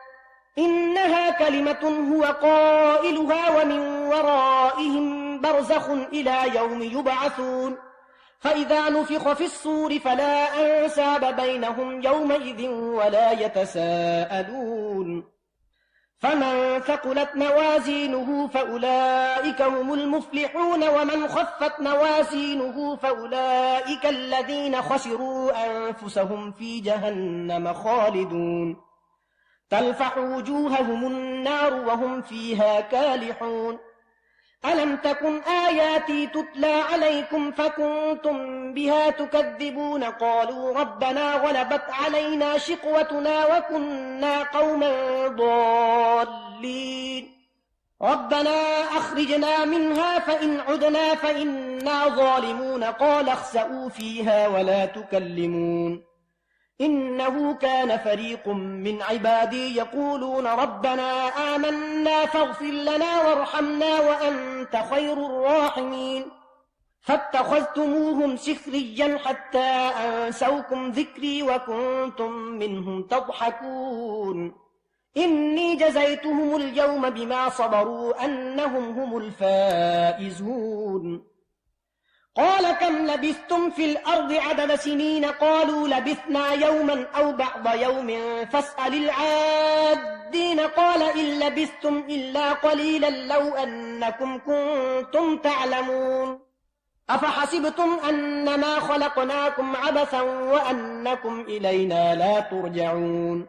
إنها كلمة هو قائلها ومن ورائهم برزخ إلى يوم يبعثون فإذا نفخ في الصور فلا أنساب بينهم يومئذ ولا يتساءلون فمن ثقلت موازينه فأولئك هم المفلحون ومن خفت موازينه فأولئك الذين خسروا أنفسهم في جهنم خالدون تلفح وجوههم النار وهم فيها كالحون ألم تكن آياتي تتلى عليكم فكنتم بها تكذبون قالوا ربنا غلبت علينا شقوتنا وكنا قوما ضالين ربنا أخرجنا منها فإن عدنا فإنا ظالمون قال اخسئوا فيها ولا تكلمون إنه كان فريق من عبادي يقولون ربنا آمنا فاغفر لنا وارحمنا وأنت خير الراحمين فاتخذتموهم سخريا حتى أنسوكم ذكري وكنتم منهم تضحكون إني جزيتهم اليوم بما صبروا أنهم هم الفائزون قال كم لبثتم في الأرض عدد سنين قالوا لبثنا يوما أو بعض يوم فاسأل العادين قال إن لبثتم إلا قليلا لو أنكم كنتم تعلمون أفحسبتم أنما خلقناكم عبثا وأنكم إلينا لا ترجعون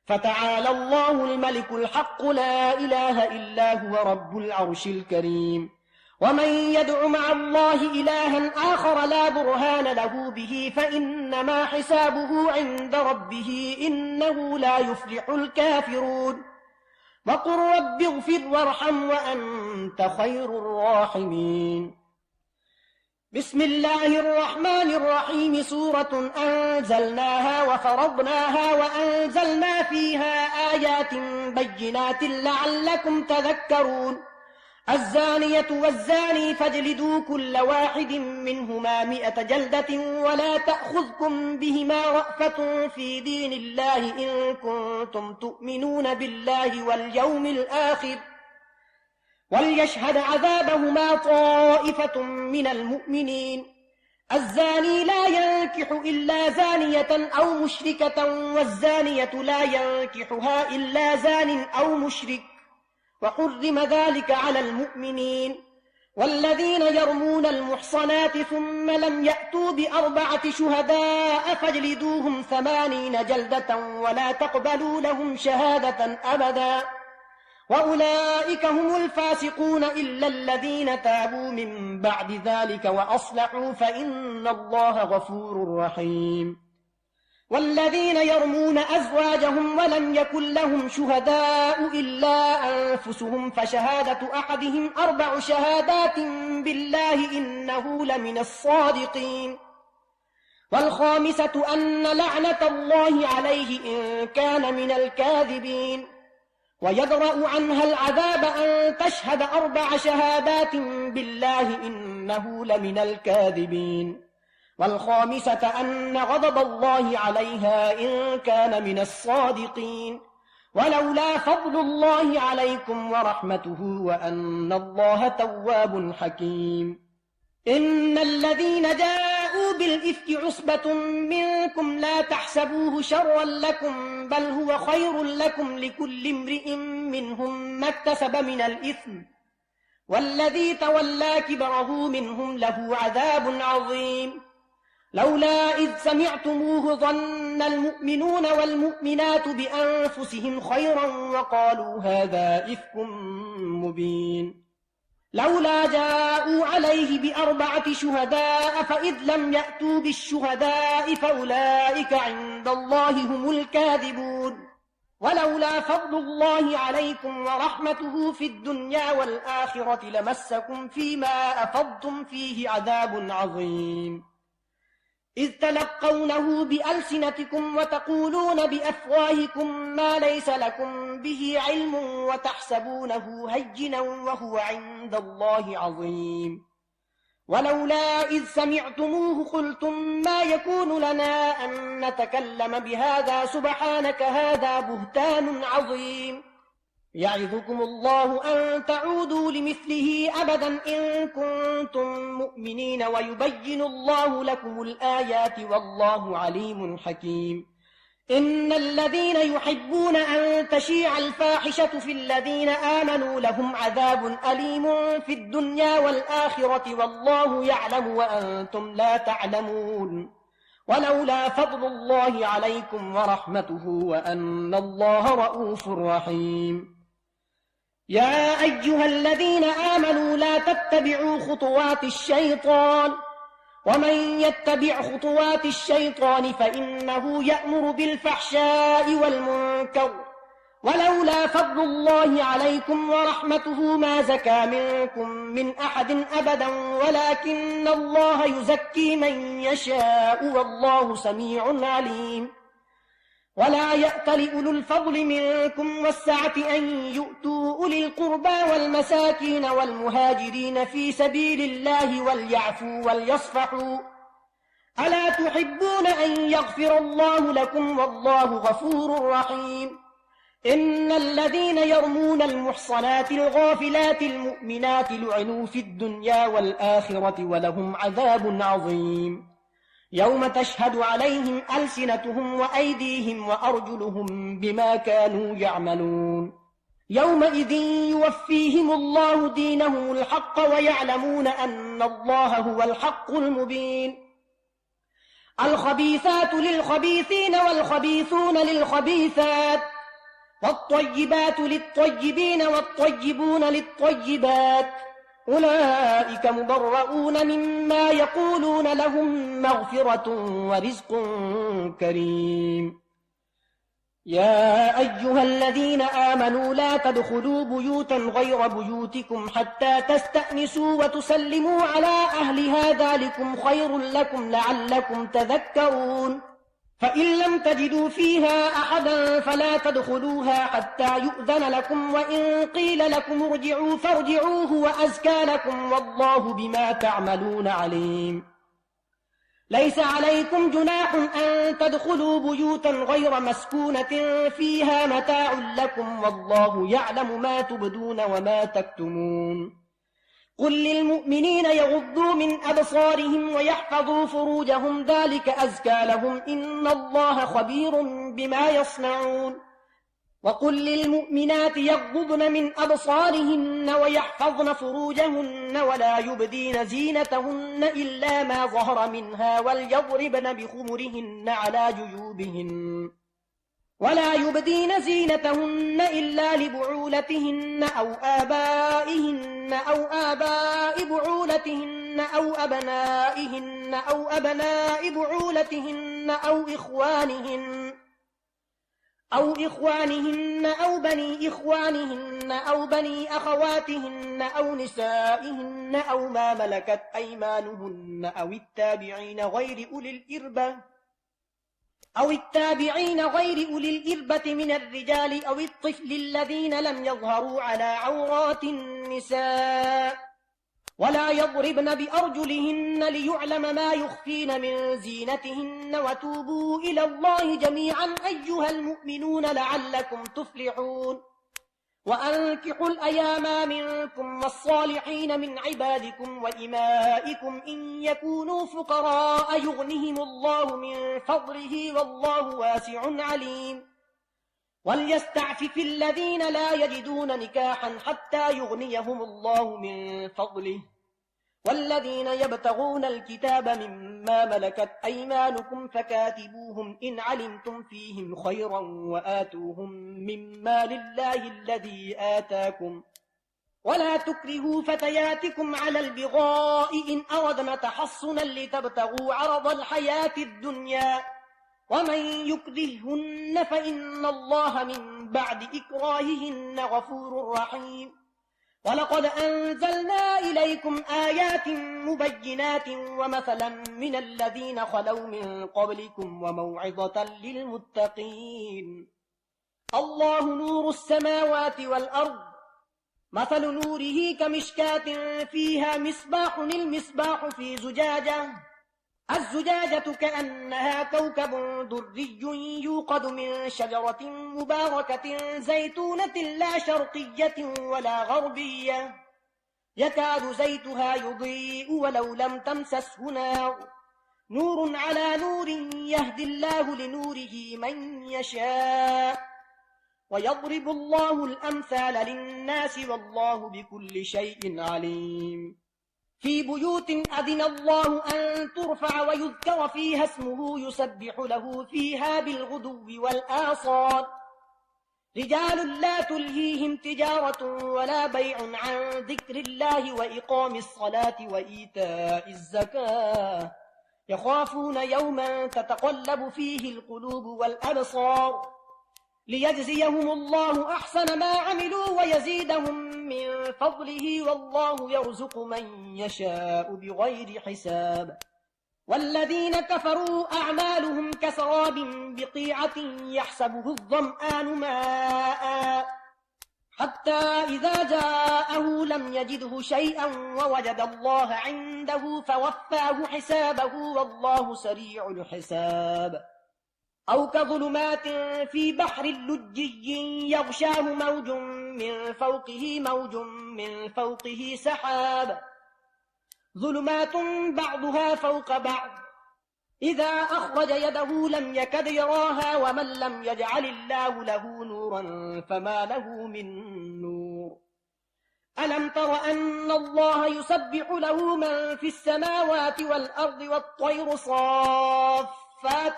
فتعالى الله الملك الحق لا إله إلا هو رب العرش الكريم ومن يدع مع الله إلها آخر لا برهان له به فإنما حسابه عند ربه إنه لا يفلح الكافرون وقل رب اغفر وارحم وأنت خير الراحمين بسم الله الرحمن الرحيم سورة أنزلناها وفرضناها وأنزلنا فيها آيات بينات لعلكم تذكرون الزانية والزاني فاجلدوا كل واحد منهما 100 جلدة ولا تأخذكم بهما رأفة في دين الله إن كنتم تؤمنون بالله واليوم الآخر وليشهد عذابهما طائفة من المؤمنين الزاني لا ينكح إلا زانية أو مشركة والزانية لا ينكحها إلا زان أو مشرك وحرم ذلك على المؤمنين والذين يرمون المحصنات ثم لم يأتوا ب4 شهداء فاجلدوهم 80 جلدة ولا تقبلوا لهم شهادة أبدا وأولئك هم الفاسقون إلا الذين تابوا من بعد ذلك وأصلحوا فإن الله غفور رحيم والذين يرمون أزواجهم ولم يكن لهم شهداء إلا أنفسهم فشهادة أحدهم 4 شهادات بالله إنه لمن الصادقين والخامسة أن لعنة الله عليه إن كان من الكاذبين ويدرأ عنها العذاب أن تشهد 4 شهادات بالله إنه لمن الكاذبين والخامسة أن غضب الله عليها إن كان من الصادقين ولولا فضل الله عليكم ورحمته وأن الله تواب حكيم إن الذين جاءوا بالإفك عصبة منكم لا تحسبوه شرا لكم بل هو خير لكم لكل امرئ منهم ما اكتسب من الإثم والذي تولى كبره منهم له عذاب عظيم لولا إذ سمعتموه ظن المؤمنون والمؤمنات بأنفسهم خيرا وقالوا هذا إفك مبين لولا جاءوا عليه بأربعة شهداء فإذ لم يأتوا بالشهداء فأولئك عند الله هم الكاذبون ولولا فضل الله عليكم ورحمته في الدنيا والآخرة لمسكم فيما أفضتم فيه عذاب عظيم إذ تلقونه بألسنتكم وتقولون بأفواهكم ما ليس لكم به علم وتحسبونه هينا وهو عند الله عظيم ولولا إذ سمعتموه قلتم ما يكون لنا أن نتكلم بهذا سبحانك هذا بهتان عظيم يعظكم الله أن تعودوا لمثله أبدا إن كنتم مؤمنين ويبين الله لكم الآيات والله عليم حكيم إن الذين يحبون أن تشيع الفاحشة في الذين آمنوا لهم عذاب أليم في الدنيا والآخرة والله يعلم وأنتم لا تعلمون ولولا فضل الله عليكم ورحمته وأن الله رؤوف رحيم يا أيها الذين آمنوا لا تتبعوا خطوات الشيطان ومن يتبع خطوات الشيطان فإنه يأمر بالفحشاء والمنكر ولولا فضل الله عليكم ورحمته ما زكى منكم من أحد أبدا ولكن الله يزكي من يشاء والله سميع عليم ولا يأتل أولو الفضل منكم والسعة أن يؤتوا أولي القربى والمساكين والمهاجرين في سبيل الله وليعفوا وليصفحوا ألا تحبون أن يغفر الله لكم والله غفور رحيم إن الذين يرمون المحصنات الغافلات المؤمنات لعنوا في الدنيا والآخرة ولهم عذاب عظيم يوم تشهد عليهم ألسنتهم وأيديهم وأرجلهم بما كانوا يعملون يومئذ يوفيهم الله دينهم الحق ويعلمون أن الله هو الحق المبين الخبيثات للخبيثين والخبيثون للخبيثات والطيبات للطيبين والطيبون للطيبات أولئك مبرؤون مما يقولون لهم مغفرة ورزق كريم يا أيها الذين آمنوا لا تدخلوا بيوتا غير بيوتكم حتى تستأنسوا وتسلموا على أهلها ذلكم خير لكم لعلكم تذكرون فإن لم تجدوا فيها أحدا فلا تدخلوها حتى يؤذن لكم وإن قيل لكم ارجعوا فارجعوه وأزكى لكم والله بما تعملون عليم ليس عليكم جناح أن تدخلوا بيوتا غير مسكونة فيها متاع لكم والله يعلم ما تبدون وما تكتمون قل للمؤمنين يغضوا من أبصارهم ويحفظوا فروجهم ذلك أزكى لهم إن الله خبير بما يصنعون وقل للمؤمنات يغضضن من أبصارهن ويحفظن فروجهن ولا يبدين زينتهن إلا ما ظهر منها وليضربن بخمرهن على جيوبهن ولا يبدين زينتهن إلا لبعولتهن أو آبائهن أو آباء بعولتهن أو أبنائهن أو أبناء بعولتهن أو إخوانهن أو بني إخوانهن أو بني أخواتهن أو نسائهن أو ما ملكت أيمانهن أو التابعين غير أولي الإربة من الرجال أو الطفل الذين لم يظهروا على عورات النساء ولا يضربن بأرجلهن ليعلم ما يخفين من زينتهن وتوبوا إلى الله جميعا أيها المؤمنون لعلكم تفلحون وأنكحوا الأيام منكم والصالحين من عبادكم وإمائكم إن يكونوا فقراء يغنهم الله من فضله والله واسع عليم وليستعفف الذين لا يجدون نكاحا حتى يغنيهم الله من فضله والذين يبتغون الكتاب مما ملكت أيمانكم فكاتبوهم إن علمتم فيهم خيرا وآتوهم مما لله الذي آتاكم ولا تكرهوا فتياتكم على البغاء إن أردنا تحصنا لتبتغوا عرض الحياة الدنيا ومن يكرههن فإن الله من بعد إكراههن غفور رحيم ولقد أنزلنا إليكم آيات مبينات ومثلا من الذين خلوا من قبلكم وموعظة للمتقين الله نور السماوات والأرض مثل نوره كمشكاة فيها مصباح المصباح في زجاجة الزجاجة كأنها كوكب دري يوقد من شجرة مباركة زيتونة لا شرقية ولا غربية يكاد زيتها يضيء ولو لم تمسسه نار نور على نور يهدي الله لنوره من يشاء ويضرب الله الأمثال للناس والله بكل شيء عليم في بيوت أذن الله أن ترفع ويذكر فيها اسمه يسبح له فيها بالغدو والآصال رجال لا تلهيهم تجارة ولا بيع عن ذكر الله وإقام الصلاة وإيتاء الزكاة يخافون يوما تتقلب فيه القلوب والأبصار ليجزيهم الله أحسن ما عملوا ويزيدهم من فضله والله يرزق من يشاء بغير حساب والذين كفروا أعمالهم كسراب بقيعة يحسبه الظمآن ماء حتى إذا جاءه لم يجده شيئا ووجد الله عنده فوفاه حسابه والله سريع الحساب أو كظلمات في بحر لجي يغشاه موج من فوقه موج من فوقه سحاب ظلمات بعضها فوق بعض إذا أخرج يده لم يكد يراها ومن لم يجعل الله له نورا فما له من نور ألم تر أن الله يسبح له من في السماوات والأرض والطير صافات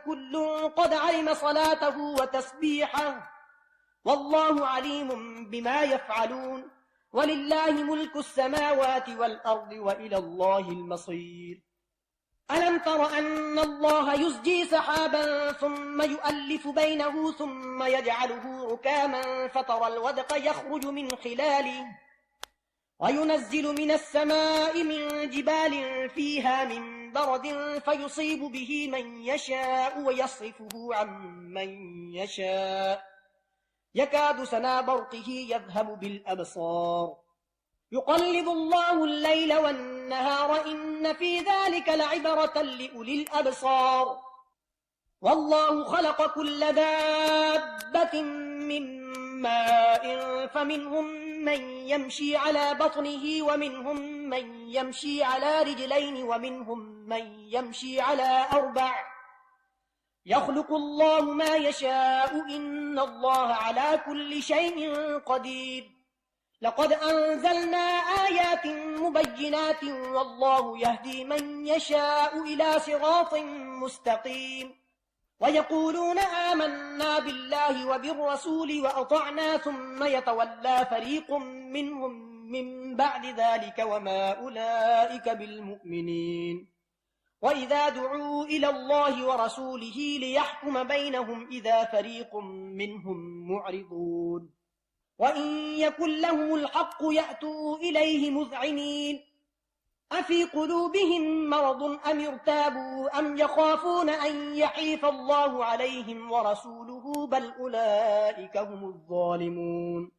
كل قد علم صلاته وتسبيحه والله عليم بما يفعلون ولله ملك السماوات والأرض وإلى الله المصير ألم تر أن الله يزجي سحابا ثم يؤلف بينه ثم يجعله ركاما فترى الودق يخرج من خلاله وينزل من السماء من جبال فيها من برد فيصيب به من يشاء ويصرفه عن من يشاء يكاد سنا برقه يذهب بالأبصار يقلب الله الليل والنهار إن في ذلك لعبرة لأولي الأبصار والله خلق كل دابة من ماء فمنهم من يمشي على بطنه ومنهم من يمشي على رجلين ومنهم من يمشي على أربع يخلق الله ما يشاء إن الله على كل شيء قدير لقد أنزلنا آيات مبينات والله يهدي من يشاء إلى صراط مستقيم ويقولون آمنا بالله وبالرسول وأطعنا ثم يتولى فريق منهم من بعد ذلك وما أولئك بالمؤمنين وإذا دعوا إلى الله ورسوله ليحكم بينهم إذا فريق منهم معرضون وإن يكن لهم الحق يأتوا إليه مذعنين أفي قلوبهم مرض أم ارتابوا أم يخافون أن يحيف الله عليهم ورسوله بل أولئك هم الظالمون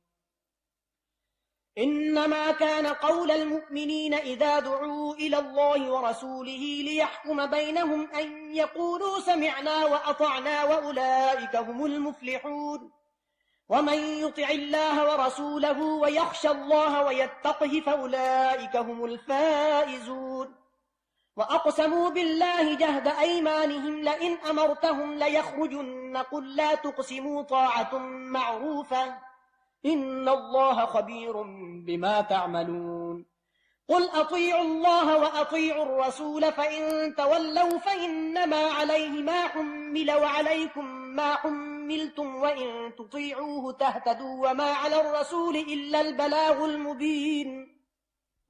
إنما كان قول المؤمنين إذا دعوا إلى الله ورسوله ليحكم بينهم أن يقولوا سمعنا وأطعنا وأولئك هم المفلحون ومن يطع الله ورسوله ويخشى الله ويتقه فأولئك هم الفائزون وأقسموا بالله جهد أيمانهم لئن أمرتهم ليخرجن قل لا تقسموا طاعة معروفة إن الله خبير بما تعملون قل أطيعوا الله وأطيعوا الرسول فإن تولوا فإنما عليه ما حمل وعليكم ما حملتم وإن تطيعوه تهتدوا وما على الرسول إلا البلاغ المبين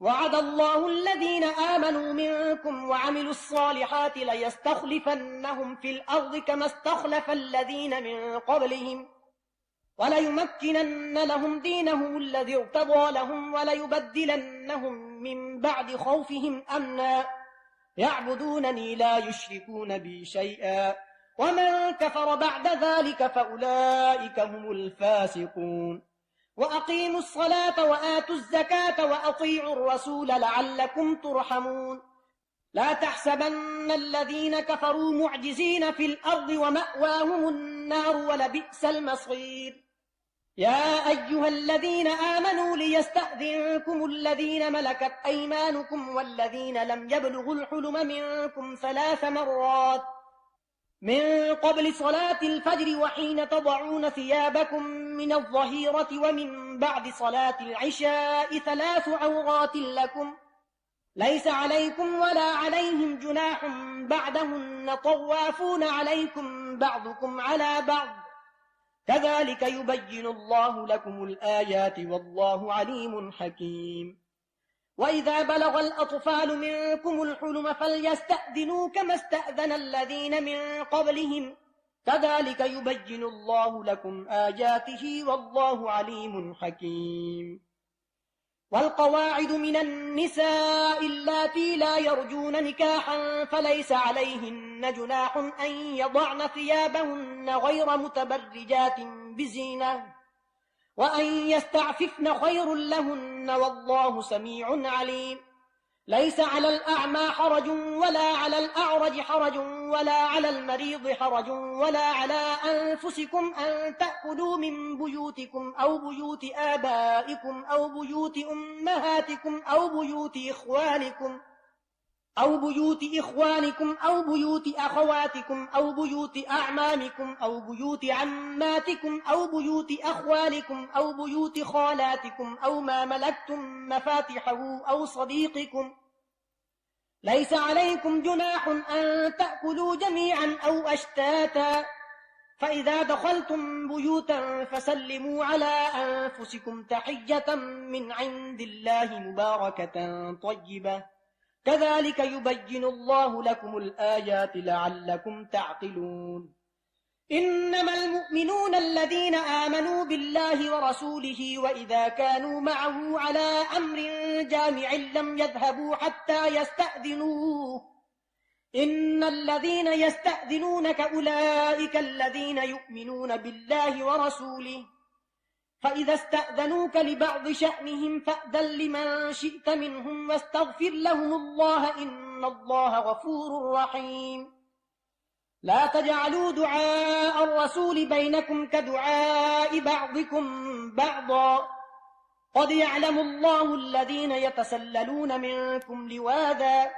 وعد الله الذين آمنوا منكم وعملوا الصالحات ليستخلفنهم في الأرض كما استخلف الذين من قبلهم وليمكنن لهم دينهم الذي ارتضى لهم وليبدلنهم من بعد خوفهم أمنا يعبدونني لا يشركون بي شيئا ومن كفر بعد ذلك فأولئك هم الفاسقون وأقيموا الصلاة وآتوا الزكاة وأطيعوا الرسول لعلكم ترحمون لا تحسبن الذين كفروا معجزين في الأرض ومأواهم النار ولبئس المصير يا أيها الذين آمنوا ليستأذنكم الذين ملكت أيمانكم والذين لم يبلغوا الحلم منكم 3 مرات من قبل صلاة الفجر وحين تضعون ثيابكم من الظهيرة ومن بعد صلاة العشاء 3 عورات لكم ليس عليكم ولا عليهم جناح بعدهن طوافون عليكم بعضكم على بعض كذلك يبين الله لكم الآيات والله عليم حكيم وإذا بلغ الأطفال منكم الحلم فليستأذنوا كما استأذن الذين من قبلهم كذلك يبين الله لكم آياته والله عليم حكيم والقواعد من النساء اللاتي لا يرجون نكاحا فليس عليهن جناح أن يضعن ثيابهن غير متبرجات بزينة وأن يستعففن خير لهن والله سميع عليم ليس على الأعمى حرج ولا على الأعرج حرج ولا على المريض حرج ولا على أنفسكم أن تأكلوا من بيوتكم أو بيوت آبائكم أو بيوت أمهاتكم أو بيوت إخوانكم أو بيوت أخواتكم أو بيوت أعمامكم أو بيوت عماتكم أو بيوت أخوالكم أو بيوت خالاتكم أو ما ملكتم مفاتحه أو صديقكم ليس عليكم جناح أن تأكلوا جميعا أو أشتاتا فإذا دخلتم بيوتا فسلموا على أنفسكم تحية من عند الله مباركة طيبة كذلك يبين الله لكم الآيات لعلكم تعقلون إنما المؤمنون الذين آمنوا بالله ورسوله وإذا كانوا معه على أمر جامع لم يذهبوا حتى يستأذنوه إن الذين يستأذنونك أولئك الذين يؤمنون بالله ورسوله فإذا استأذنوك لبعض شأنهم فأذن لمن شئت منهم واستغفر لهم الله إن الله غفور رحيم لا تجعلوا دعاء الرسول بينكم كدعاء بعضكم بعضا قد يعلم الله الذين يتسللون منكم لواذا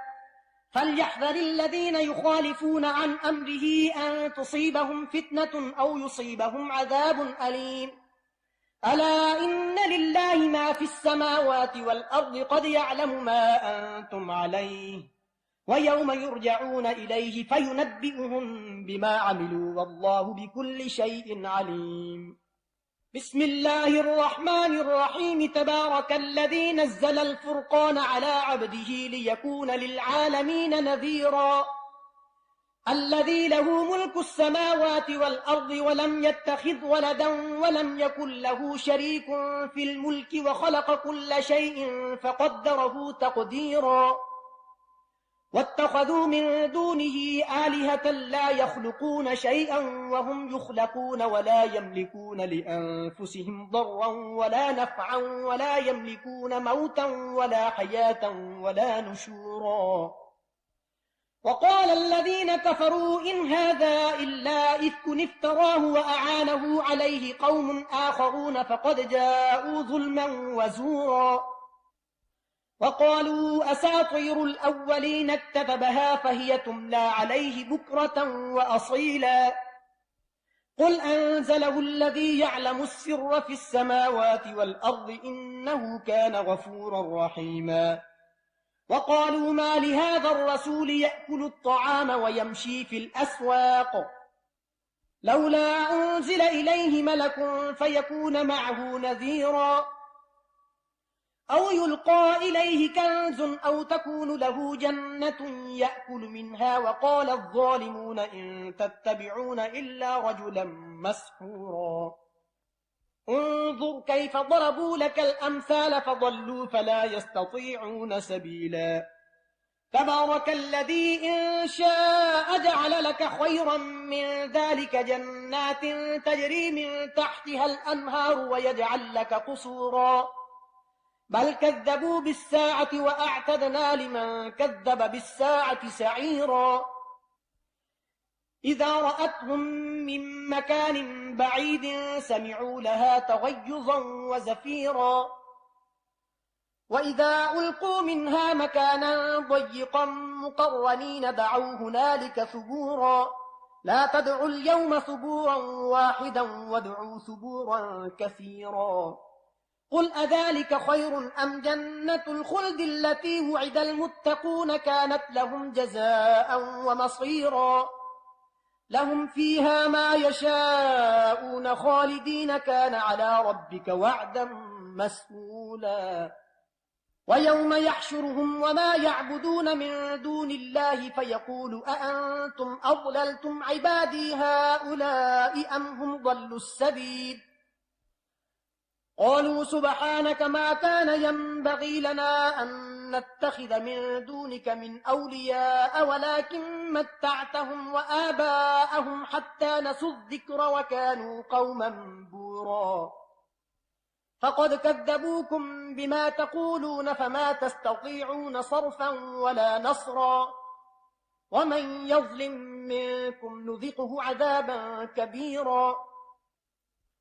فليحذر الذين يخالفون عن أمره أن تصيبهم فتنة أو يصيبهم عذاب أليم ألا إن لله ما في السماوات والأرض قد يعلم ما أنتم عليه ويوم يرجعون إليه فينبئهم بما عملوا والله بكل شيء عليم بسم الله الرحمن الرحيم تبارك الذي نزل الفرقان على عبده ليكون للعالمين نذيرا الذي له ملك السماوات والأرض ولم يتخذ ولدا ولم يكن له شريك في الملك وخلق كل شيء فقدره تقديرا واتخذوا من دونه آلهة لا يخلقون شيئا وهم يخلقون ولا يملكون لأنفسهم ضرا ولا نفعا ولا يملكون موتا ولا حياة ولا نشورا وقال الذين كفروا إن هذا إلا إفك افتراه وأعانه عليه قوم آخرون فقد جاءوا ظلما وزورا وقالوا أساطير الأولين اكتتبها فهي تملى عليه بكرة وأصيلا قل أنزله الذي يعلم السر في السماوات والأرض إنه كان غفورا رحيما وقالوا ما لهذا الرسول يأكل الطعام ويمشي في الأسواق لولا أنزل إليه ملك فيكون معه نذيرا أو يلقى إليه كنز أو تكون له جنة يأكل منها وقال الظالمون إن تتبعون إلا رجلا مسحورا انظر كيف ضربوا لك الأمثال فضلوا فلا يستطيعون سبيلا تبارك الذي إن شاء جعل لك خيرا من ذلك جنات تجري من تحتها الأنهار ويجعل لك قصورا بل كذبوا بالساعة وأعتدنا لمن كذب بالساعة سعيرا إذا رأتهم من مكان بعيد سمعوا لها تغيظا وزفيرا وإذا ألقوا منها مكانا ضيقا مقرنين دعوا هنالك ثبورا لا تدعوا اليوم ثبورا واحدا وادعوا ثبورا كثيرا قل أذلك خير أم جنة الخلد التي وعد المتقون كانت لهم جزاء ومصيرا لهم فيها ما يشاءون خالدين كان على ربك وعدا مسئولا ويوم يحشرهم وما يعبدون من دون الله فيقول أأنتم أضللتم عبادي هؤلاء أم هم ضلوا السبيل قالوا سبحانك ما كان ينبغي لنا أن نتخذ من دونك من أولياء ولكن متعتهم وآباءهم حتى نسوا الذكر وكانوا قوما بورا فقد كذبوكم بما تقولون فما تستطيعون صرفا ولا نصرا ومن يظلم منكم نذقه عذابا كبيرا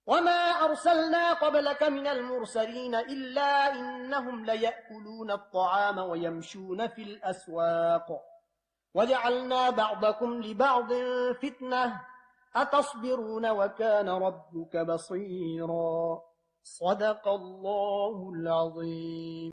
وما أرسلنا قبلك من المرسلين إلا إنهم ليأكلون الطعام ويمشون في الأسواق وجعلنا بعضكم لبعض فتنة أتصبرون وكان ربك بصيرا صدق الله العظيم.